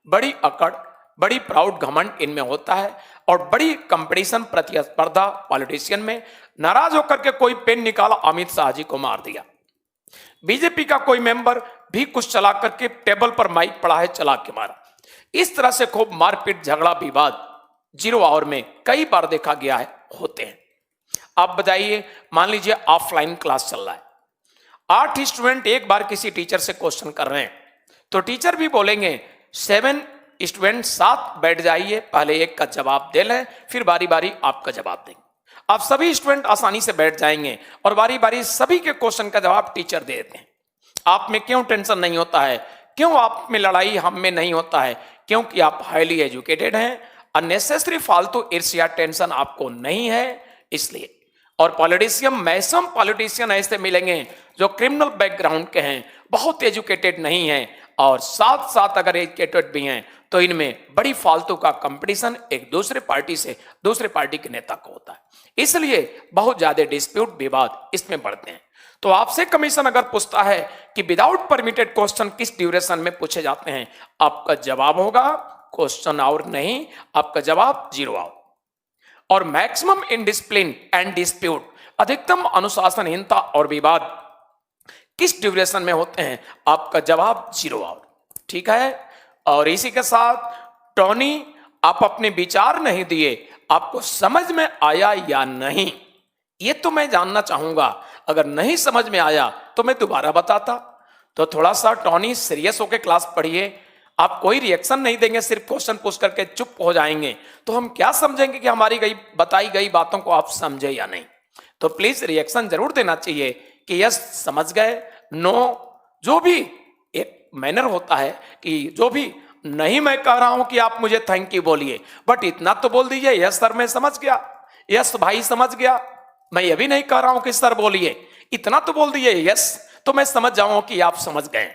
S1: बड़ी अकड़, बड़ी प्राउड, घमंड इनमें होता है, और बड़ी कंपटीशन, प्रतिस्पर्धा पॉलिटिशियन में। नाराज होकर के कोई पेन निकाला, अमित शाह जी को मार दिया। बीजेपी का कोई मेंबर भी कुछ चला करके टेबल पर माइक पड़ा है, चला के मारा। इस तरह से खूब मारपीट, झगड़ा, विवाद 0 आवर में कई बार देखा गया है, होते हैं। आप बताइए, मान लीजिए ऑफलाइन क्लास चल रहा है, 8 स्टूडेंट एक बार किसी टीचर से क्वेश्चन कर रहे हैं, तो टीचर भी बोलेंगे 7 स्टूडेंट 7 बैठ जाइए, पहले एक का जवाब दे लें, फिर बारी बारी आपका जवाब देंगे। आप सभी स्टूडेंट आसानी से बैठ जाएंगे और बारी बारी सभी के क्वेश्चन का जवाब टीचर दे देते हैं। आप में क्यों टेंशन नहीं होता है, क्यों आप में लड़ाई हम में नहीं होता है? क्योंकि आप हाईली एजुकेटेड हैं, अननेसेसरी फालतू ईर्ष्या टेंशन आपको नहीं है, इसलिए। और पॉलिटिशियन, मैक्सिमम पॉलिटिशियन ऐसे मिलेंगे जो क्रिमिनल बैकग्राउंड के हैं, बहुत एजुकेटेड नहीं है, और साथ साथ अगर एजुकेटेड भी हैं तो इनमें बड़ी फालतू का कंपटीशन एक दूसरे पार्टी से दूसरे पार्टी के नेता को होता है, इसलिए बहुत ज्यादा डिस्प्यूट, विवाद इसमें बढ़ते हैं। तो आपसे कमीशन अगर पूछता है कि विदाउट परमिटेड क्वेश्चन किस ड्यूरेशन में पूछे जाते हैं, आपका जवाब होगा क्वेश्चन आवर नहीं, आपका जवाब 0 आवर। और मैक्सिमम इनडिसिप्लिन एंड डिस्प्यूट, अधिकतम अनुशासनहीनता और विवाद किस ड्यूरेशन में होते हैं, आपका जवाब 0 आवर। ठीक है। और इसी के साथ टोनी, आप अपने विचार नहीं दिए, आपको समझ में आया या नहीं, ये तो मैं जानना चाहूंगा। अगर नहीं समझ में आया तो मैं दोबारा बताता। तो थोड़ा सा टोनी सीरियस होकर क्लास पढ़िए। आप कोई रिएक्शन नहीं देंगे, सिर्फ क्वेश्चन पूछ करके चुप हो जाएंगे, तो हम क्या समझेंगे कि हमारी बताई गई बातों को आप समझे या नहीं। तो प्लीज रिएक्शन जरूर देना चाहिए कि यस समझ गए, नो, जो भी एक मैनर होता है कि जो भी, नहीं मैं कह रहा हूं कि आप मुझे थैंक यू बोलिए, बट इतना तो बोल दीजिए यस सर मैं समझ गया, यस भाई समझ गया। मैं ये भी नहीं कह रहा हूं कि सर बोलिए, इतना तो बोल दीजिए यस, तो मैं समझ जाऊं कि आप समझ गए।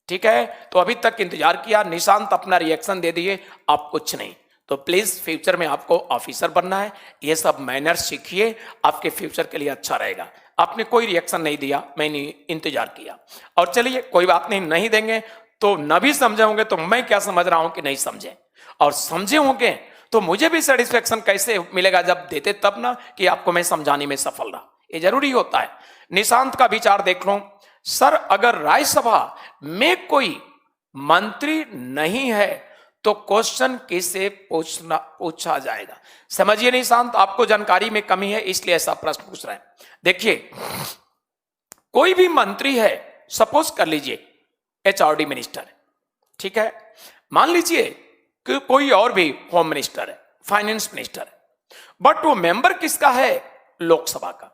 S1: ठीक है, तो अभी तक इंतजार किया, निशांत अपना रिएक्शन दे दिए, आप कुछ नहीं। तो प्लीज फ्यूचर में आपको ऑफिसर बनना है, ये सब मैनर्स सीखिए, आपके फ्यूचर के लिए अच्छा रहेगा। आपने कोई रिएक्शन नहीं दिया, मैंने इंतजार किया, और चलिए कोई बात नहीं, नहीं देंगे तो न भी समझे होंगे तो मैं क्या समझ रहा हूं कि नहीं समझे, और समझे होंगे तो मुझे भी सेटिस्फेक्शन कैसे मिलेगा जब देते तब ना, कि आपको मैं समझाने में सफल रहा, ये जरूरी होता है। निशांत का विचार देख लो, सर अगर राज्यसभा में कोई मंत्री नहीं है तो क्वेश्चन किसे पूछा जाएगा। समझिए निशांत, आपको जानकारी में कमी है इसलिए ऐसा प्रश्न पूछ रहे हैं। देखिए, कोई भी मंत्री है, सपोज कर लीजिए एचआरडी मिनिस्टर है, ठीक है, मान लीजिए कि कोई और भी होम मिनिस्टर है, फाइनेंस मिनिस्टर है, बट वो मेंबर किसका है, लोकसभा का।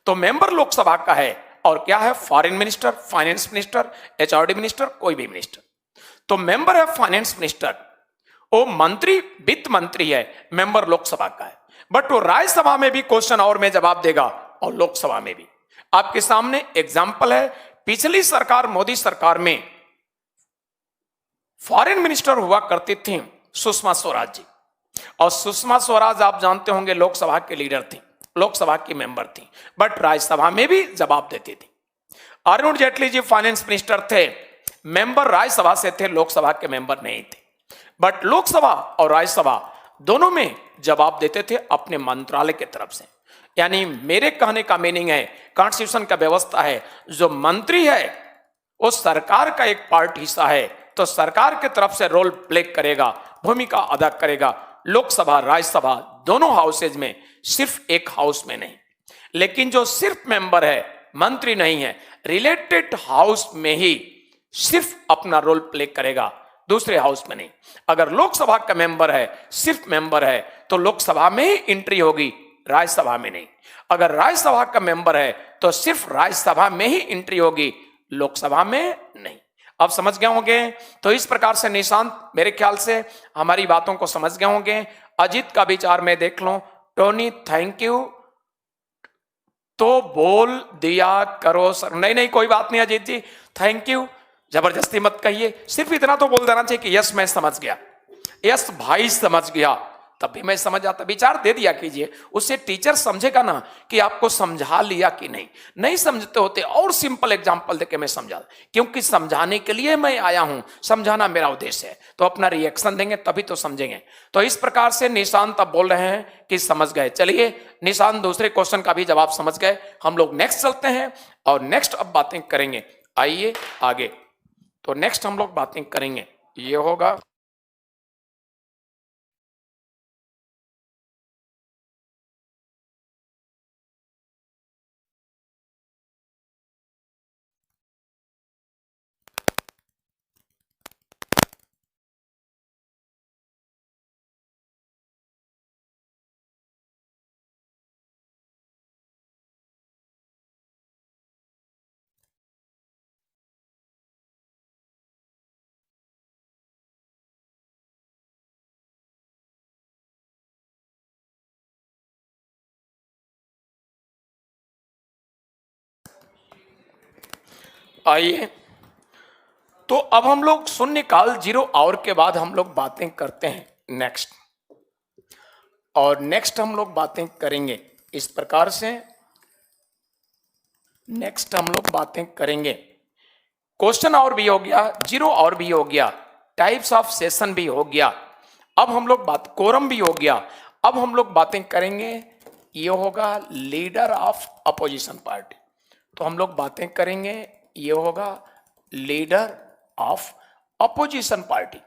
S1: तो मेंबर लोकसभा का है, और क्या है, foreign minister, finance minister, HRD minister, कोई भी मिनिस्टर। तो मेंबर है फाइनेंस मिनिस्टर, वो मंत्री वित्त मंत्री है, मेंबर लोकसभा का है, बट वो राज्यसभा में भी क्वेश्चन और में जवाब देगा और लोकसभा में भी। आपके सामने एग्जाम्पल है, पिछली सरकार मोदी सरकार में फॉरेन मिनिस्टर हुआ करती थी सुषमा स्वराज जी, और सुषमा स्वराज आप जानते होंगे लोकसभा के लीडर थी, लोकसभा की मेंबर थी, बट राज्यसभा में भी जवाब देती थी। अरुण जेटली जी फाइनेंस मिनिस्टर थे, मेंबर राज्यसभा से थे, लोकसभा के मेंबर नहीं थे, बट लोकसभा और राज्यसभा दोनों में जवाब देते थे अपने मंत्रालय की तरफ से। यानी मेरे कहने का मीनिंग है, कॉन्स्टिट्यूशन का व्यवस्था है, जो मंत्री है वो सरकार का एक पार्ट हिस्सा है, तो सरकार की तरफ से रोल प्ले करेगा, भूमिका अदा करेगा, लोकसभा राज्यसभा दोनों हाउसेज में, सिर्फ एक हाउस में नहीं। लेकिन जो सिर्फ मेंबर है, मंत्री नहीं है, रिलेटेड हाउस में ही सिर्फ अपना रोल प्ले करेगा, दूसरे हाउस में नहीं। अगर लोकसभा का मेंबर है, सिर्फ मेंबर है, तो लोकसभा में ही एंट्री होगी, राज्यसभा में नहीं। अगर राज्यसभा का मेंबर है तो सिर्फ राज्यसभा में ही एंट्री होगी, लोकसभा में नहीं। अब समझ गए होंगे। तो इस प्रकार से निशांत मेरे ख्याल से हमारी बातों को समझ गए होंगे। अजीत का विचार में देख लो, टोनी थैंक यू तो बोल दिया करो सर। नहीं नहीं कोई बात नहीं अजीत जी, थैंक यू जबरदस्ती मत कहिए, सिर्फ इतना तो बोल देना चाहिए कि यस मैं समझ गया, यस भाई समझ गया, तब भी मैं समझ आता। विचार दे दिया कीजिए, उससे टीचर समझेगा ना कि आपको समझा लिया कि नहीं। नहीं समझते होते और सिंपल एग्जांपल देके मैं समझा, क्योंकि समझाने के लिए मैं आया हूं, समझाना मेरा उद्देश्य है। तो अपना रिएक्शन देंगे तभी तो समझेंगे। तो इस प्रकार से निशांत अब बोल रहे हैं कि समझ गए। चलिए निशांत दूसरे क्वेश्चन का भी जवाब समझ गए। हम लोग नेक्स्ट चलते हैं और नेक्स्ट अब बातें करेंगे। आइए आगे। तो नेक्स्ट हम लोग बातें करेंगे, ये होगा आइए। तो अब हम लोग शून्य काल जीरो आवर के बाद हम लोग बातें करते हैं नेक्स्ट, और नेक्स्ट हम लोग बातें करेंगे इस प्रकार से। नेक्स्ट हम लोग बातें करेंगे, क्वेश्चन आवर भी हो गया, जीरो आवर भी हो गया, टाइप्स ऑफ सेशन भी हो गया, अब हम लोग बात कोरम भी हो गया। अब हम लोग बातें करेंगे, ये होगा लीडर ऑफ अपोजिशन पार्टी। तो हम लोग बातें करेंगे, ये होगा leader of opposition party.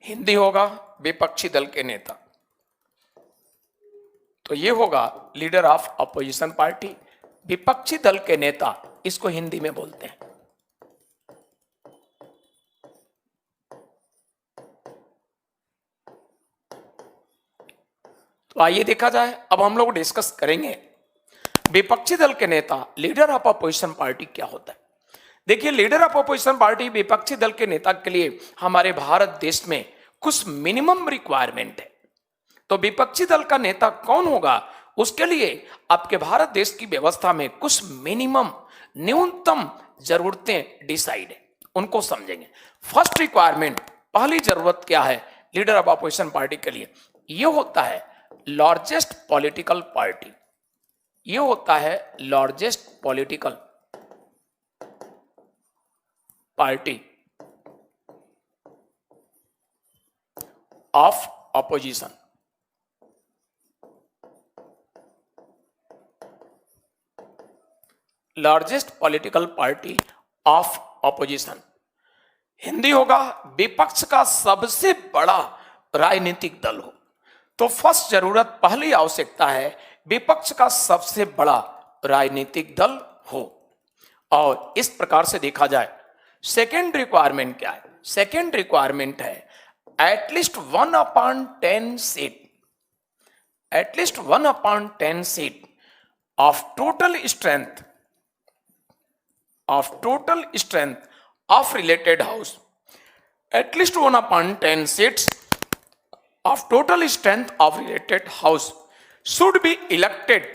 S1: Hindi होगा विपक्षी दल के नेता। तो ये होगा लीडर ऑफ अपोजिशन पार्टी, विपक्षी दल के नेता, इसको हिंदी में बोलते हैं। तो आइए देखा जाए, अब हम लोग डिस्कस करेंगे विपक्षी दल के नेता, लीडर ऑफ अपोजिशन पार्टी क्या होता है। देखिए, लीडर ऑफ अपोजिशन पार्टी, विपक्षी दल के नेता के लिए हमारे भारत देश में कुछ मिनिमम रिक्वायरमेंट है। तो विपक्षी दल का नेता कौन होगा, उसके लिए आपके भारत देश की व्यवस्था में कुछ मिनिमम, न्यूनतम जरूरतें डिसाइड है, उनको समझेंगे। फर्स्ट रिक्वायरमेंट, पहली जरूरत क्या है लीडर ऑफ अपोजिशन पार्टी के लिए, यह होता है लार्जेस्ट पॉलिटिकल पार्टी। ये होता है largest political party of opposition. Largest political party of opposition, Hindi होगा विपक्ष का सबसे बड़ा राजनीतिक दल हो। तो फर्स्ट जरूरत, पहली आवश्यकता है विपक्ष का सबसे बड़ा राजनीतिक दल हो। और इस प्रकार से देखा जाए, सेकेंड रिक्वायरमेंट क्या है? सेकेंड रिक्वायरमेंट है at least 1/10 seat, at least 1/10 seat of total strength, of total strength of related house, at least 1/10 seats of total strength of related house should be elected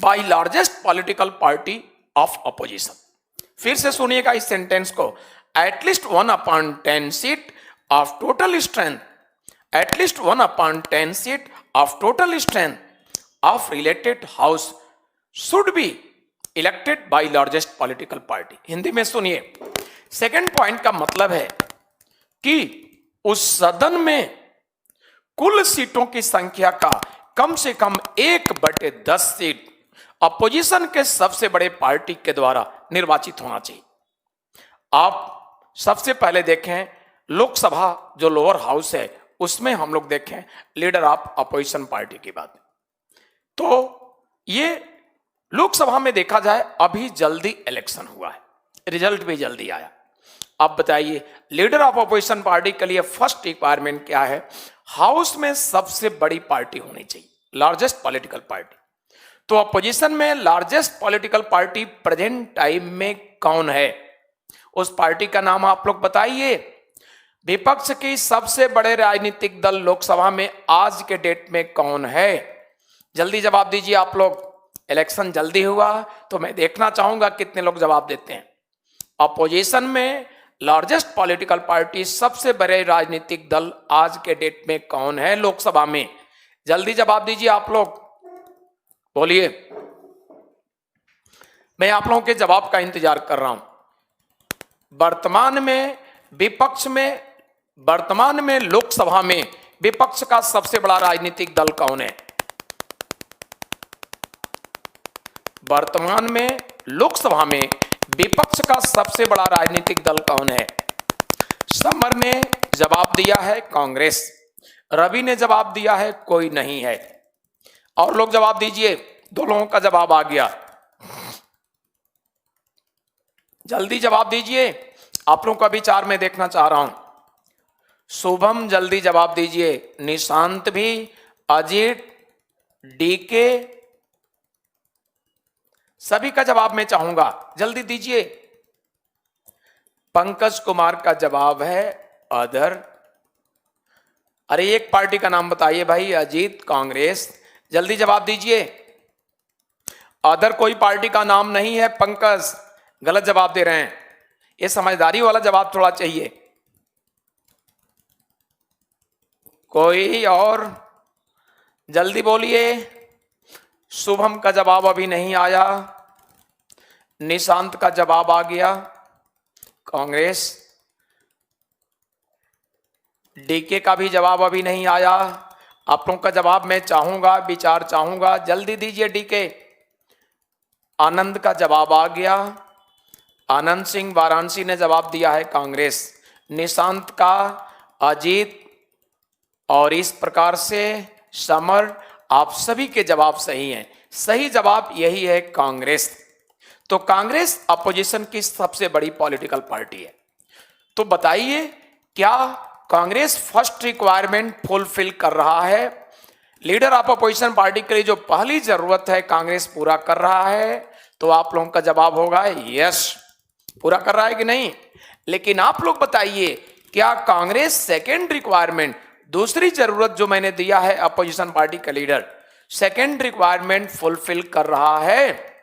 S1: by largest political party of opposition। फिर से सुनिएगा इस sentence को, at least 1/10 seat of total strength, at least 1/10 seat of total strength of related house should be elected by largest political party. Hindi में सुनिए, second point का मतलब है कि उस सदन में कुल सीटों की संख्या का कम से कम 1/10 सीट अपोजिशन के सबसे बड़े पार्टी के द्वारा निर्वाचित होना चाहिए। आप सबसे पहले देखें लोकसभा जो लोअर हाउस है, उसमें हम लोग देखें लीडर ऑफ अपोजिशन पार्टी की बात। तो ये लोकसभा में देखा जाए, अभी जल्दी इलेक्शन हुआ है, रिजल्ट भी जल्दी आया। अब बताइए लीडर ऑफ अपोजिशन पार्टी के लिए फर्स्ट रिक्वायरमेंट क्या है? हाउस में सबसे बड़ी पार्टी होनी चाहिए, लार्जेस्ट पॉलिटिकल पार्टी। तो अपोजिशन में largest political party present time में कौन है? उस पार्टी का नाम आप लोग बताइए। विपक्ष की सबसे बड़े राजनीतिक दल लोकसभा में आज के डेट में कौन है? जल्दी जवाब दीजिए आप लोग। इलेक्शन जल्दी हुआ तो मैं देखना चाहूंगा कितने लोग जवाब देते हैं। अपोजिशन में लार्जेस्ट पॉलिटिकल पार्टी, सबसे बड़े राजनीतिक दल आज के डेट में कौन है लोकसभा में? जल्दी जवाब दीजिए आप लोग, बोलिए। मैं आप लोगों के जवाब का इंतजार कर रहा हूं। वर्तमान में विपक्ष में, वर्तमान में लोकसभा में विपक्ष का सबसे बड़ा राजनीतिक दल कौन है? वर्तमान में लोकसभा में विपक्ष का सबसे बड़ा राजनीतिक दल कौन है? समर ने जवाब दिया है कांग्रेस, रवि ने जवाब दिया है कोई नहीं है। और लोग जवाब दीजिए, दो लोगों का जवाब आ गया, जल्दी जवाब दीजिए। आप लोगों का विचार मैं देखना चाह रहा हूं। शुभम जल्दी जवाब दीजिए, निशांत भी, अजीत, डीके, सभी का जवाब मैं चाहूंगा, जल्दी दीजिए। पंकज कुमार का जवाब है अदर। अरे एक पार्टी का नाम बताइए भाई, अजीत, कांग्रेस, जल्दी जवाब दीजिए। अदर कोई पार्टी का नाम नहीं है। पंकज गलत जवाब दे रहे हैं, ये समझदारी वाला जवाब थोड़ा चाहिए। कोई और जल्दी बोलिए। शुभम का जवाब अभी नहीं आया, निशांत का जवाब आ गया कांग्रेस, डीके का भी जवाब अभी नहीं आया। आप लोगों का जवाब मैं चाहूंगा, विचार चाहूंगा, जल्दी दीजिए। डीके, आनंद का जवाब आ गया, आनंद सिंह वाराणसी ने जवाब दिया है कांग्रेस, निशांत का, अजीत, और इस प्रकार से समर, आप सभी के जवाब सही हैं। सही जवाब यही है, कांग्रेस। तो कांग्रेस अपोजिशन की सबसे बड़ी पॉलिटिकल पार्टी है। तो बताइए, क्या कांग्रेस फर्स्ट रिक्वायरमेंट फुलफिल कर रहा है? लीडर ऑफ अपोजिशन पार्टी के लिए जो पहली जरूरत है कांग्रेस पूरा कर रहा है? तो आप लोगों का जवाब होगा यस, पूरा कर रहा है कि नहीं। लेकिन आप लोग बताइए, क्या कांग्रेस सेकेंड रिक्वायरमेंट, दूसरी जरूरत जो मैंने दिया है अपोजिशन पार्टी का लीडर, सेकेंड रिक्वायरमेंट फुलफिल कर रहा है?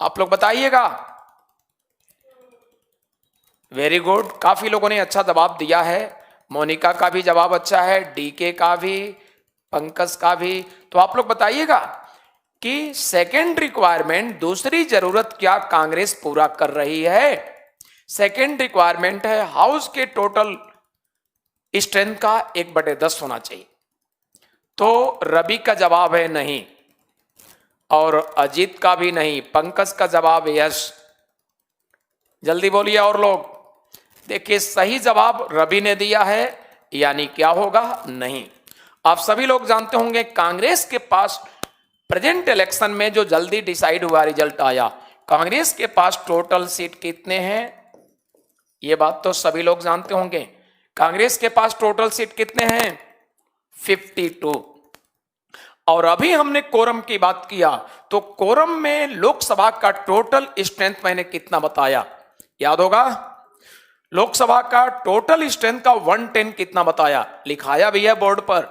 S1: आप लोग बताइएगा। वेरी गुड, काफी लोगों ने अच्छा जवाब दिया है। मोनिका का भी जवाब अच्छा है, डीके का भी, पंकज का भी। तो आप लोग बताइएगा कि सेकेंड रिक्वायरमेंट, दूसरी जरूरत क्या कांग्रेस पूरा कर रही है? सेकेंड रिक्वायरमेंट है हाउस के टोटल स्ट्रेंथ का 1/10 होना चाहिए। तो रवि का जवाब है नहीं, और अजीत का भी नहीं, पंकज का जवाब यस। जल्दी बोलिए और लोग। देखिए, सही जवाब रवि ने दिया है, यानी क्या होगा, नहीं। आप सभी लोग जानते होंगे कांग्रेस के पास प्रेजेंट इलेक्शन में जो जल्दी डिसाइड हुआ, रिजल्ट आया, कांग्रेस के पास टोटल सीट कितने हैं? ये बात तो सभी लोग जानते होंगे। कांग्रेस के पास टोटल सीट कितने हैं? 52। और अभी हमने कोरम की बात किया, तो कोरम में लोकसभा का टोटल स्ट्रेंथ मैंने कितना बताया, याद होगा? लोकसभा का टोटल स्ट्रेंथ का 110 कितना बताया, लिखाया भी है बोर्ड पर।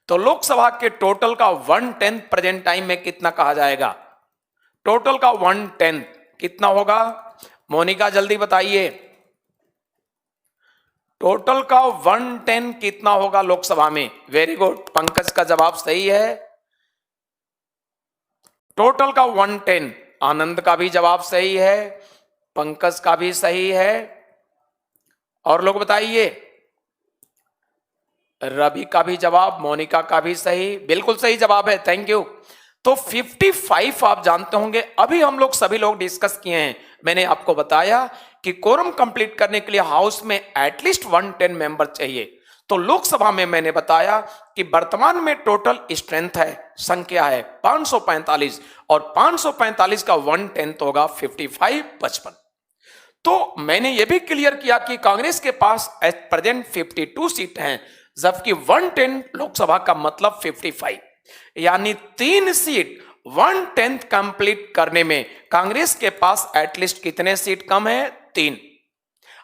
S1: तो लोकसभा के टोटल का 110 प्रेजेंट टाइम में कितना कहा जाएगा? टोटल का 110 कितना होगा? मोनिका जल्दी बताइए, टोटल का 110 कितना होगा लोकसभा में? वेरी गुड, पंकज का जवाब सही है, टोटल का 110। आनंद का भी जवाब सही है, पंकज का भी सही है। और लोग बताइए, रवि का भी जवाब, मोनिका का भी सही, बिल्कुल सही जवाब है, थैंक यू। तो 55 आप जानते होंगे, अभी हम लोग सभी लोग डिस्कस किए हैं। मैंने आपको बताया कि कोरम कंप्लीट करने के लिए हाउस में एटलीस्ट 110 मेंबर चाहिए। तो लोकसभा में मैंने बताया कि वर्तमान में टोटल स्ट्रेंथ है, संख्या है 545, और 545 का 110 होगा 55, 55। तो मैंने यह भी क्लियर किया कि कांग्रेस के पास एट प्रेजेंट 52 सीट हैं, जबकि 110 लोकसभा का मतलब 55, यानी 3 सीट 110 कंप्लीट करने में कांग्रेस के पास एटलीस्ट कितने सीट कम है? 3।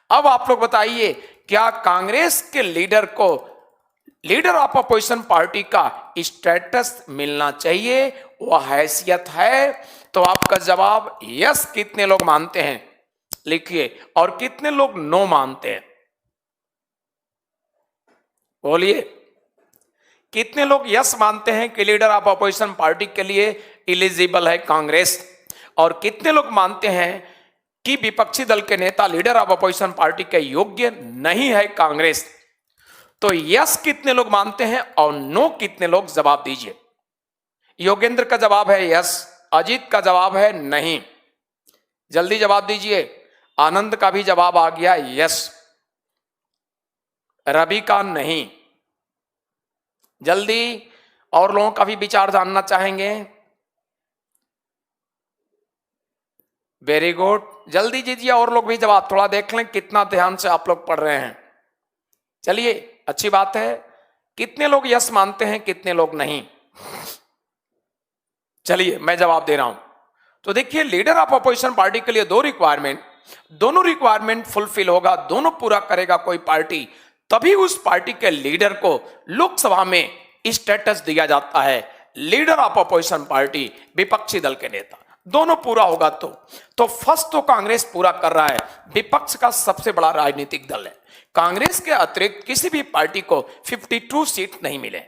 S1: अब आप लोग बताइए, क्या कांग्रेस के लीडर को लीडर ऑफ अपोजिशन पार्टी का स्टेटस मिलना चाहिए, वह हैसियत है? तो आपका जवाब यस कितने लोग मानते हैं लिखिए, और कितने लोग नो मानते हैं बोलिए। कितने लोग यस मानते हैं कि लीडर ऑफ अपोजिशन पार्टी के लिए एलिजिबल है कांग्रेस, और कितने लोग मानते हैं कि विपक्षी दल के नेता लीडर ऑफ अपोजिशन पार्टी के योग्य नहीं है कांग्रेस? तो यस कितने लोग मानते हैं और नो कितने लोग, जवाब दीजिए। योगेंद्र का जवाब है यस, अजीत का जवाब है नहीं, जल्दी जवाब दीजिए। आनंद का भी जवाब आ गया यस, रवि का नहीं। जल्दी, और लोगों का भी विचार जानना चाहेंगे। वेरी गुड, जल्दी दीजिए और लोग भी जवाब, थोड़ा देख लें कितना ध्यान से आप लोग पढ़ रहे हैं। चलिए, अच्छी बात है। कितने लोग यस मानते हैं, कितने लोग नहीं? चलिए मैं जवाब दे रहा हूं। तो देखिए, लीडर ऑफ अपोजिशन पार्टी के लिए 2 रिक्वायरमेंट, दोनों रिक्वायरमेंट फुलफिल होगा, दोनों पूरा करेगा कोई पार्टी, तभी उस पार्टी के लीडर को लोकसभा में स्टेटस दिया जाता है। लीडर ऑफ अपोजिशन पार्टी, विपक्षी दल के नेता, दोनों पूरा होगा तो फर्स्ट तो कांग्रेस पूरा कर रहा है, विपक्ष का सबसे बड़ा राजनीतिक दल है। कांग्रेस के अतिरिक्त किसी भी पार्टी को 52 सीट नहीं मिले,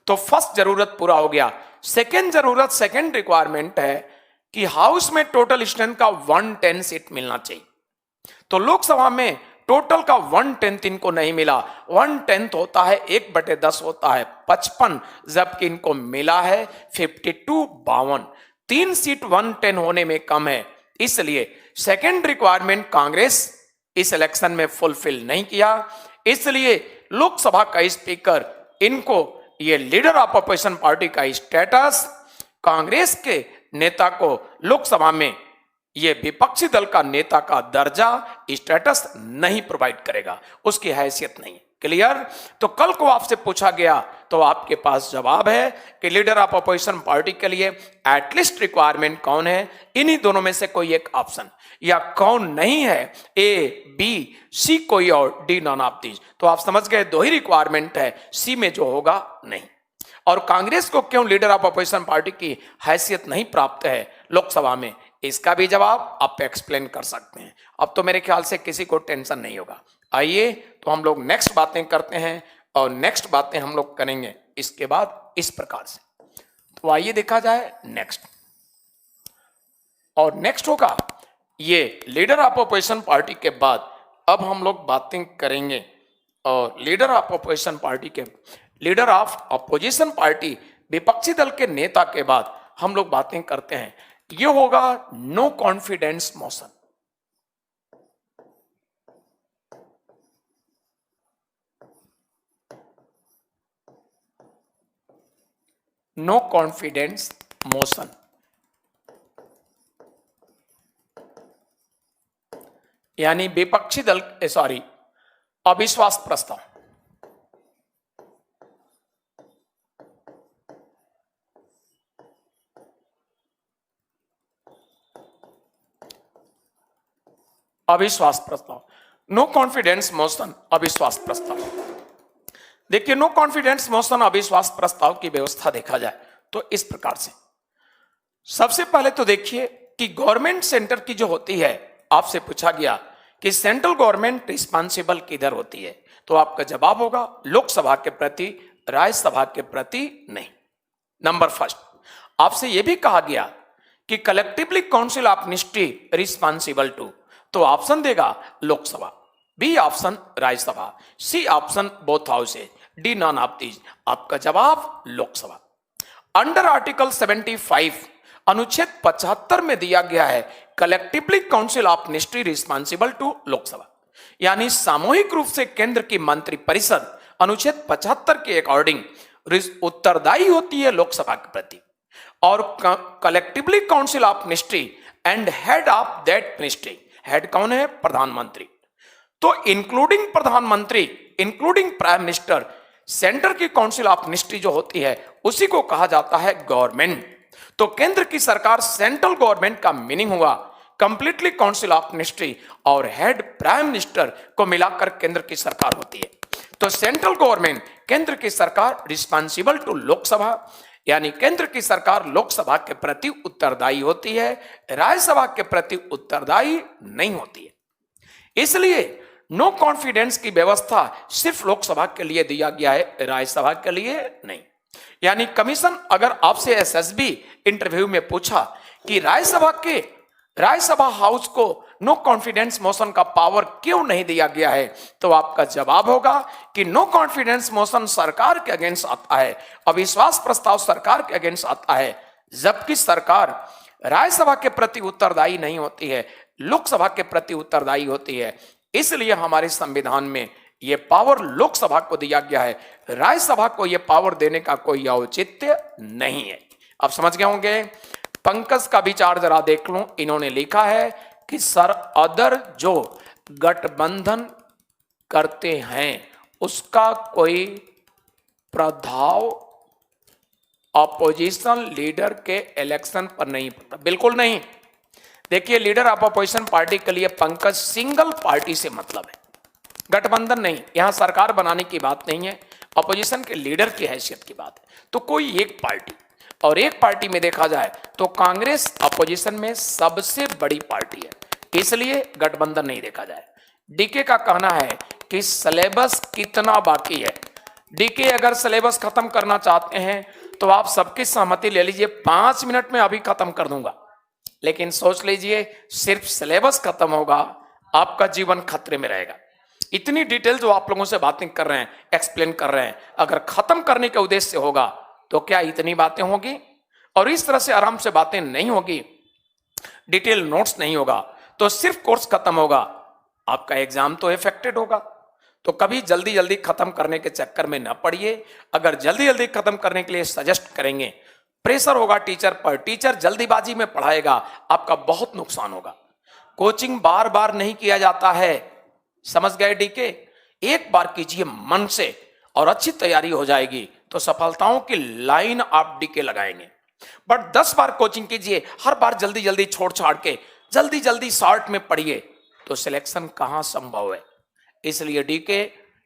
S1: तो फर्स्ट जरूरत पूरा हो गया। सेकेंड जरूरत, सेकेंड रिक्वायरमेंट है कि हाउस में टोटल स्ट्रेंथ का 110 सीट मिलना चाहिए। तो लोकसभा में टोटल का 110 इनको नहीं मिला, 110 होता है 1/10 होता है 55, जबकि इनको मिला है 52, 52। 3 सीट 110 होने में कम है, इसलिए सेकेंड रिक्वायरमेंट कांग्रेस इस इलेक्शन में फुलफिल नहीं किया। इसलिए लोकसभा का स्पीकर इनको ये लीडर ऑफ अपोजिशन पार्टी का स्टेटस कांग्रेस के नेता को लोकसभा में ये विपक्षी दल का नेता का दर्जा स्टेटस नहीं प्रोवाइड करेगा, उसकी हैसियत नहीं। क्लियर? तो कल को आपसे पूछा गया तो आपके पास जवाब है कि लीडर ऑफ अपोजिशन पार्टी के लिए एटलीस्ट रिक्वायरमेंट कौन है, इन्हीं दोनों में से कोई एक ऑप्शन, या कौन नहीं है, ए बी सी कोई और डी नॉन ऑफ दीज। तो आप समझ गए दो ही रिक्वायरमेंट है, सी में जो होगा नहीं। और कांग्रेस को क्यों लीडर ऑफ अपोजिशन पार्टी की हैसियत नहीं प्राप्त है लोकसभा में, इसका भी जवाब आप एक्सप्लेन कर सकते हैं। अब तो मेरे ख्याल से किसी को टेंशन नहीं होगा। आइए तो हम लोग नेक्स्ट बातें करते हैं, और नेक्स्ट बातें हम लोग करेंगे इसके बाद इस प्रकार से। तो आइए देखा जाए नेक्स्ट, और नेक्स्ट होगा ये लीडर ऑफ अपोजिशन पार्टी के बाद अब हम लोग बातें करेंगे, और लीडर ऑफ अपोजिशन पार्टी के लीडर ऑफ अपोजिशन पार्टी विपक्षी दल के नेता के बाद हम लोग बातें करते हैं, ये होगा no confidence motion. No confidence motion यानी विपक्षी दल अविश्वास प्रस्ताव। अविश्वास प्रस्ताव, नो कॉन्फिडेंस मोशन, अविश्वास प्रस्ताव। देखिए नो कॉन्फिडेंस मोशन अविश्वास प्रस्ताव की व्यवस्था देखा जाए तो इस प्रकार से, सबसे पहले तो देखिए कि गवर्नमेंट सेंटर की जो होती है, आपसे पूछा गया कि सेंट्रल गवर्नमेंट रिस्पॉन्सिबल किधर होती है, तो आपका जवाब होगा लोकसभा के प्रति, राज्यसभा के प्रति नहीं। नंबर फर्स्ट, आपसे यह भी कहा गया कि collectively council of ministry responsible to, तो ऑप्शन देगा Lok Sabha, B option Rajya Sabha, C option both houses, D none of these. आपका जवाब लोकसभा। अंडर आर्टिकल 75 अनुच्छेद 75 में दिया गया है collectively council of ministry responsible to Lok Sabha, यानी सामूहिक रूप से केंद्र की मंत्री परिषद अनुच्छेद 75 के अकॉर्डिंग उत्तरदायी होती है लोकसभा के प्रति, और collectively council of ministry and head of that ministry, head कौन है? प्रधानमंत्री। तो इंक्लूडिंग प्रधानमंत्री, इंक्लूडिंग प्राइम मिनिस्टर, सेंटर की काउंसिल ऑफ मिनिस्ट्री जो होती है उसी को कहा जाता है गवर्नमेंट। तो केंद्र की सरकार सेंट्रल गवर्नमेंट का मीनिंग हुआ कंप्लीटली काउंसिल ऑफ मिनिस्ट्री, और हेड प्राइम मिनिस्टर को मिलाकर केंद्र की सरकार होती है। तो सेंट्रल गवर्नमेंट, केंद्र की सरकार रिस्पॉन्सिबल टू लोकसभा, यानी केंद्र की सरकार लोकसभा के प्रति उत्तरदायी होती है, राज्यसभा के प्रति उत्तरदायी नहीं होती है। इसलिए नो कॉन्फिडेंस की व्यवस्था सिर्फ लोकसभा के लिए दिया गया है, राज्यसभा के लिए नहीं। यानी कमीशन अगर आपसे एसएसबी इंटरव्यू में पूछा कि राज्यसभा हाउस को नो कॉन्फिडेंस मोशन का पावर क्यों नहीं दिया गया है, तो आपका जवाब होगा कि नो कॉन्फिडेंस मोशन सरकार के अगेंस्ट आता है, अविश्वास प्रस्ताव सरकार के अगेंस्ट आता है, जबकि सरकार राज्यसभा के प्रति उत्तरदायी नहीं होती है, लोकसभा के प्रति उत्तरदायी होती है। इसलिए हमारे संविधान में यह पावर लोकसभा को दिया गया है, राज्यसभा को यह पावर देने का कोई औचित्य नहीं है। आप समझ गए होंगे। पंकज का विचार जरा देख लो, इन्होंने लिखा है कि सर अदर जो गठबंधन करते हैं उसका कोई प्रभाव अपोजिशन लीडर के इलेक्शन पर नहीं पड़ता। बिल्कुल नहीं। देखिए लीडर ऑफ अपोजिशन पार्टी के लिए पंकज सिंगल पार्टी से मतलब है, गठबंधन नहीं। यहां सरकार बनाने की बात नहीं है, अपोजिशन के लीडर की हैसियत की बात है। तो कोई एक पार्टी, और एक पार्टी में देखा जाए तो कांग्रेस अपोजिशन में सबसे बड़ी पार्टी है, इसलिए गठबंधन नहीं देखा जाए। डीके का कहना है कि सिलेबस कितना बाकी है। डीके अगर सिलेबस खत्म करना चाहते हैं तो आप सबकी सहमति ले लीजिए, 5 मिनट में अभी खत्म कर दूंगा, लेकिन सोच लीजिए सिर्फ सिलेबस खत्म होगा, आपका जीवन खतरे में रहेगा। इतनी डिटेल जो आप लोगों से बातें कर रहे हैं, एक्सप्लेन कर रहे हैं, अगर खत्म करने के उद्देश्य से होगा तो क्या इतनी बातें होगी? और इस तरह से आराम से बातें नहीं होगी, डिटेल नोट्स नहीं होगा, तो सिर्फ कोर्स खत्म होगा, आपका एग्जाम तो इफेक्टेड होगा। तो कभी जल्दी जल्दी खत्म करने के चक्कर में न पड़िए। अगर जल्दी जल्दी खत्म करने के लिए सजेस्ट करेंगे, प्रेशर होगा टीचर पर, टीचर जल्दीबाजी में पढ़ाएगा, आपका बहुत नुकसान होगा। कोचिंग बार बार नहीं किया जाता है, समझ गए डीके? एक बार कीजिए मन से और अच्छी तैयारी हो जाएगी तो सफलताओं की लाइन आप डीके लगाएंगे। बट 10 बार कोचिंग कीजिए, हर बार जल्दी जल्दी छोड़ छाड़ के जल्दी जल्दी शॉर्ट में पढ़िए, तो सिलेक्शन कहां संभव है। इसलिए डीके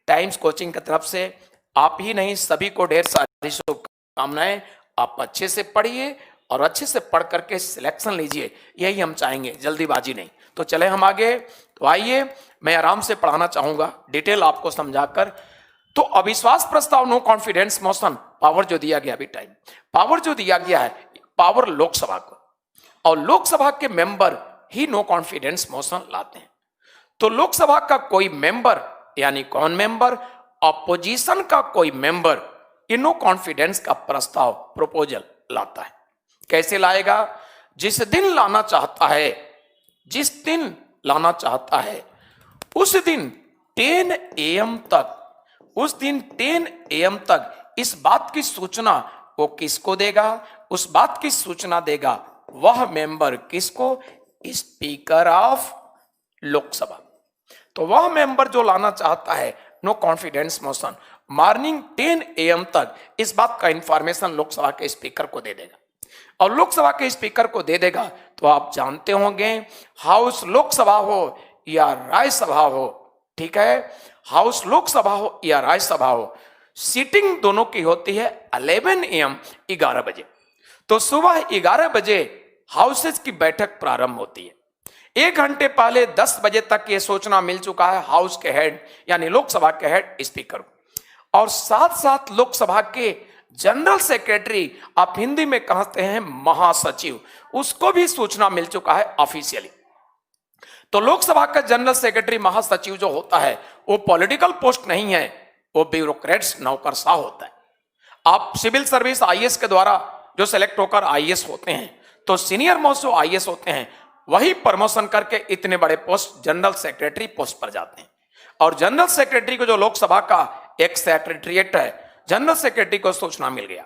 S1: टाइम्स कोचिंग की तरफ से आप ही नहीं, सभी को ढेर सारी शुभकामनाएं। आप अच्छे से पढ़िए और अच्छे से पढ़ करके सिलेक्शन लीजिए, यही हम चाहेंगे, जल्दीबाजी नहीं। तो चले हम आगे। तो आइए, मैं आराम से पढ़ाना चाहूंगा, डिटेल आपको समझाकर। तो अविश्वास प्रस्ताव, नो कॉन्फिडेंस मोशन, पावर जो दिया गया, अभी टाइम पावर जो दिया गया है, पावर लोकसभा को, और लोकसभा के मेंबर ही नो कॉन्फिडेंस मोशन लाते हैं। तो लोकसभा का कोई मेंबर, यानी कौन मेंबर, अपोजिशन का कोई मेंबर ये नो कॉन्फिडेंस का प्रस्ताव, प्रोपोजल लाता है। कैसे लाएगा? जिस दिन लाना चाहता है, जिस दिन लाना चाहता है उस दिन 10 AM तक, उस दिन 10 AM तक इस बात की सूचना वो किसको देगा? उस बात की सूचना देगा वह मेंबर, किसको? Speaker of Lok Sabha. तो वह मेंबर जो लाना चाहता है no confidence motion, morning 10 AM तक इस बात का इंफॉर्मेशन लोकसभा के स्पीकर को दे देगा। और लोकसभा के स्पीकर को दे देगा तो आप जानते होंगे, हाउस लोकसभा हो या राज्यसभा हो, ठीक है, हाउस लोकसभा हो या राज्यसभा हो, सीटिंग दोनों की होती है 11 AM, 11 बजे। तो सुबह 11 बजे हाउसेज की बैठक प्रारंभ होती है। 1 घंटे पहले 10 बजे तक यह सूचना मिल चुका है हाउस के हेड, यानी लोकसभा के हेड स्पीकर को। और साथ साथ लोकसभा के जनरल सेक्रेटरी, आप हिंदी में कहते हैं महासचिव, उसको भी सूचना मिल चुका है ऑफिशियली। तो लोकसभा का जनरल सेक्रेटरी, महासचिव जो होता है वो पॉलिटिकल पोस्ट नहीं है, वो ब्यूरोक्रेट्स, नौकरशाह होता है। आप सिविल सर्विस आईएएस के द्वारा जो सेलेक्ट होकर आईएएस होते हैं, तो सीनियर मोस्ट जो आईएएस होते हैं वही प्रमोशन करके इतने बड़े पोस्ट जनरल सेक्रेटरी पोस्ट पर जाते हैं। और जनरल सेक्रेटरी को, जो लोकसभा का एक सेक्रेटरीट है, जनरल सेक्रेटरी को सूचना मिल गया।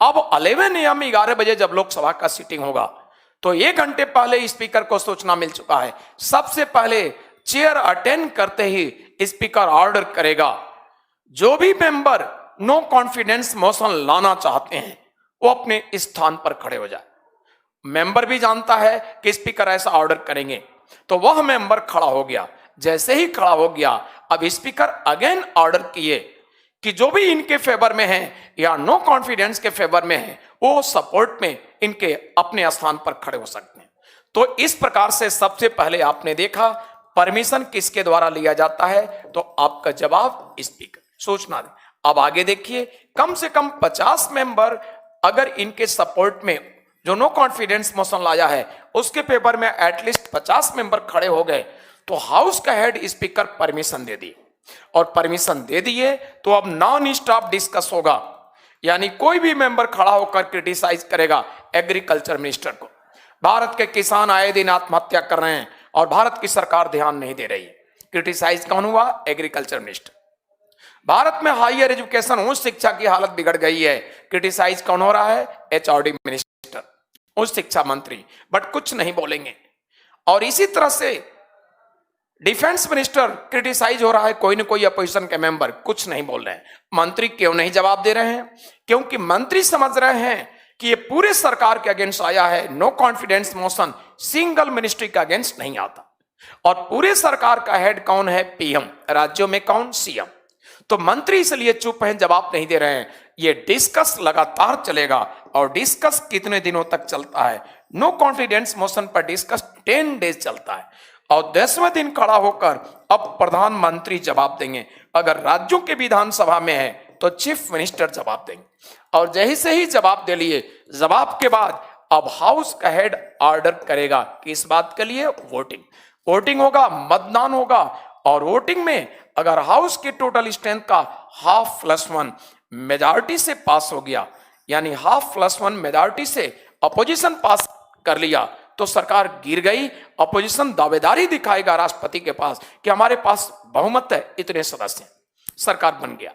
S1: अब 11 AM 11 बजे जब लोकसभा का सीटिंग होगा तो 1 घंटे पहले स्पीकर को सूचना मिल चुका है। सबसे पहले चेयर अटेंड करते ही स्पीकर ऑर्डर करेगा, जो भी मेंबर नो कॉन्फिडेंस मोशन लाना चाहते हैं वो अपने स्थान पर खड़े हो जाए। मेंबर भी जानता है कि स्पीकर ऐसा ऑर्डर करेंगे, तो वह मेंबर खड़ा हो गया। जैसे ही खड़ा हो गया, अब स्पीकर अगेन ऑर्डर किए कि जो भी इनके फेवर में है या नो कॉन्फिडेंस के फेवर में है, वो सपोर्ट में इनके अपने स्थान पर खड़े हो सकते हैं। तो इस प्रकार से सबसे पहले आपने देखा परमिशन किसके द्वारा लिया जाता है, तो आपका जवाब स्पीकर, सूचना दे। अब आगे देखिए, कम से कम 50 मेंबर अगर इनके सपोर्ट में जो नो कॉन्फिडेंस मोशन लाया है उसके पेपर में एटलीस्ट 50 मेंबर खड़े हो गए, तो हाउस का हेड स्पीकर परमिशन दे दिए। और परमिशन दे दिए तो अब नॉन स्टॉप डिस्कस होगा, यानी कोई भी मेंबर खड़ा होकर क्रिटिसाइज करेगा एग्रीकल्चर मिनिस्टर को। भारत के किसान आए दिन आत्महत्या कर रहे हैं और भारत की सरकार ध्यान नहीं दे रही है। क्रिटिसाइज कौन हुआ? Agriculture minister. भारत में हायर एजुकेशन, उच्च शिक्षा की हालत बिगड़ गई है, क्रिटिसाइज कौन हो रहा है? HRD मिनिस्टर, उच्च शिक्षा मंत्री, बट कुछ नहीं बोलेंगे। और इसी तरह से डिफेंस मिनिस्टर क्रिटिसाइज हो रहा है, कोई ना कोई अपोजिशन के मेंबर कुछ नहीं बोल रहे हैं। मंत्री क्यों नहीं जवाब दे रहे हैं? क्योंकि मंत्री समझ रहे हैं कि ये पूरे सरकार के अगेंस्ट आया है। No confidence motion single ministry के अगेंस्ट नहीं आता। और पूरे सरकार का हेड कौन है? PM। राज्यों में कौन? CM। तो मंत्री इसलिए चुप हैं, जवाब नहीं दे रहे हैं। ये डिस्कस लगातार चलेगा। और डिस्कस कितने दिनों तक चलता है? नो कॉन्फिडेंस मोशन पर डिस्कस 10 डेज चलता है। और 10वें दिन खड़ा होकर अब प्रधानमंत्री जवाब देंगे। अगर राज्यों के विधानसभा में है तो चीफ मिनिस्टर जवाब देंगे। और जैसे ही जवाब दे लिए, जवाब के बाद अब हाउस का हेड ऑर्डर करेगा कि इस बात के लिए वोटिंग, वोटिंग होगा, मतदान होगा। और वोटिंग में अगर हाउस की टोटल स्ट्रेंथ का 1/2+1 मेजॉरिटी से पास हो गया, यानी 1/2+1 मेजॉरिटी से अपोजिशन पास कर लिया, तो सरकार गिर गई। अपोजिशन दावेदारी दिखाएगा राष्ट्रपति के पास कि हमारे पास बहुमत है, इतने सदस्य हैं, सरकार बन गया।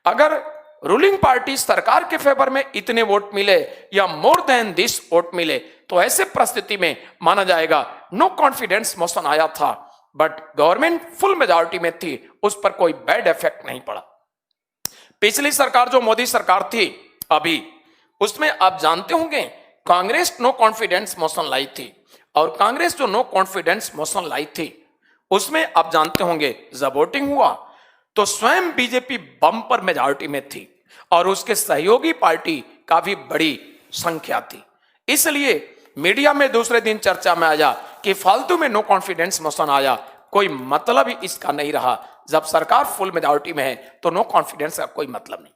S1: अगर रूलिंग पार्टी सरकार के फेवर में इतने वोट मिले या मोर देन दिस वोट मिले, तो ऐसे परिस्थिति में माना जाएगा नो कॉन्फिडेंस मोशन आया था, बट गवर्नमेंट फुल मेजॉरिटी में थी, उस पर कोई बैड इफेक्ट नहीं पड़ा। पिछली सरकार जो मोदी सरकार थी अभी, उसमें आप जानते होंगे कांग्रेस नो कॉन्फिडेंस मोशन लाई थी, और कांग्रेस जो नो कॉन्फिडेंस मोशन लाई थी उसमें आप जानते होंगे जब वोटिंग हुआ तो स्वयं बीजेपी बम्पर मेजॉरिटी में थी और उसके सहयोगी पार्टी काफी बड़ी संख्या थी। इसलिए मीडिया में दूसरे दिन चर्चा में आया कि फालतू में नो कॉन्फिडेंस मोशन आया, कोई मतलब ही इसका नहीं रहा। जब सरकार फुल मेजॉरिटी में है तो नो कॉन्फिडेंस का कोई मतलब नहीं।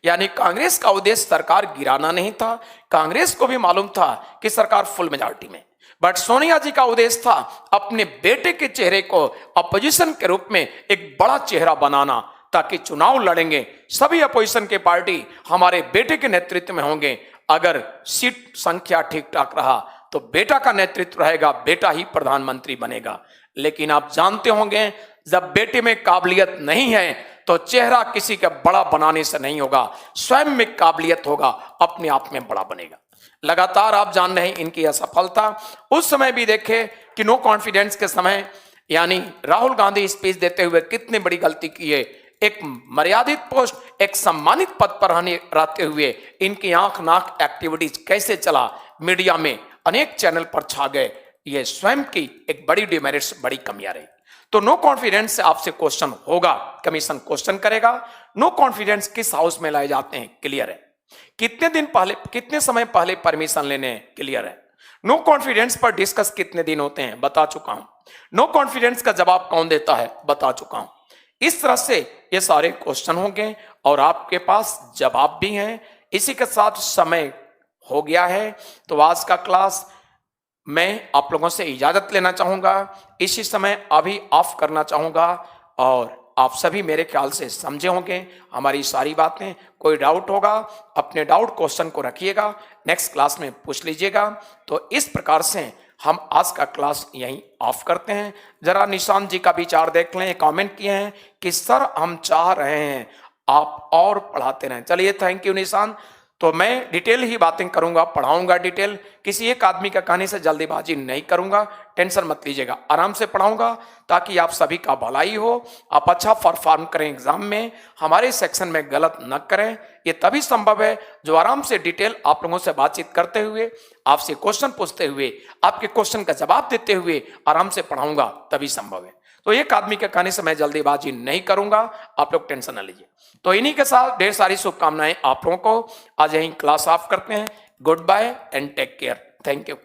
S1: यानी कांग्रेस का उद्देश्य सरकार गिराना नहीं था, कांग्रेस को भी मालूम था कि सरकार फुल मेजॉरिटी में, बट सोनिया जी का उद्देश्य था अपने बेटे के चेहरे को अपोजिशन के रूप में एक बड़ा चेहरा बनाना, ताकि चुनाव लड़ेंगे सभी अपोजिशन के पार्टी हमारे बेटे के नेतृत्व में होंगे। अगर सीट संख्या ठीक ठाक रहा तो बेटा का नेतृत्व रहेगा, बेटा ही प्रधानमंत्री बनेगा। लेकिन आप जानते होंगे जब बेटे में काबिलियत नहीं है तो चेहरा किसी का बड़ा बनाने से नहीं होगा, स्वयं में काबिलियत होगा, अपने आप में बड़ा बनेगा। लगातार आप जान रहे हैं इनकी असफलता। उस समय भी देखे कि नो कॉन्फिडेंस के समय यानी राहुल गांधी स्पीच देते हुए कितनी बड़ी गलती की है। एक मर्यादित पोस्ट, एक सम्मानित पद पर रहते हुए इनकी आंख नाक एक्टिविटीज कैसे चला, मीडिया में अनेक चैनल पर छा गए, ये स्वयं की एक बड़ी डिमेरिट्स, बड़ी कमियां रही। तो नो कॉन्फिडेंस से आपसे क्वेश्चन होगा, कमीशन क्वेश्चन करेगा, नो कॉन्फिडेंस किस हाउस में लाए जाते हैं, क्लियर है। कितने दिन पहले, कितने समय पहले परमिशन लेने हैं, क्लियर है। नो कॉन्फिडेंस पर डिस्कस कितने दिन होते हैं, बता चुका हूं। नो कॉन्फिडेंस का जवाब कौन देता है, बता चुका हूं। इस तरह से ये सारे क्वेश्चन होंगे और आपके पास जवाब भी हैं। इसी के साथ समय हो गया है, तो आज का क्लास मैं आप लोगों से इजाजत लेना चाहूंगा, इसी समय अभी ऑफ करना चाहूंगा। और आप सभी मेरे ख्याल से समझे होंगे हमारी सारी बातें। कोई डाउट होगा अपने डाउट क्वेश्चन को रखिएगा, नेक्स्ट क्लास में पूछ लीजिएगा। तो इस प्रकार से हम आज का क्लास यहीं ऑफ करते हैं। जरा निशांत जी का विचार देख लें, कमेंट किए हैं कि सर हम चाह रहे हैं आप और पढ़ाते रहें। चलिए, थैंक यू निशांत। तो मैं डिटेल ही बातें करूंगा, पढ़ाऊंगा डिटेल, किसी एक आदमी का कहने से जल्दीबाजी नहीं करूंगा, टेंशन मत लीजिएगा, आराम से पढ़ाऊंगा ताकि आप सभी का भलाई हो, आप अच्छा परफॉर्म करें एग्जाम में, हमारे सेक्शन में गलत न करें। ये तभी संभव है जो आराम से डिटेल आप लोगों से बातचीत करते हुए, आपसे क्वेश्चन पूछते हुए, आपके क्वेश्चन का जवाब देते हुए आराम से पढ़ाऊंगा, तभी संभव है। तो एक आदमी के कहने से मैं जल्दीबाजी नहीं करूंगा, आप लोग टेंशन न लीजिए। तो इन्हीं के साथ ढेर सारी शुभकामनाएं आप लोगों को। आज यहीं क्लास ऑफ करते हैं। Good bye and take care. Thank you.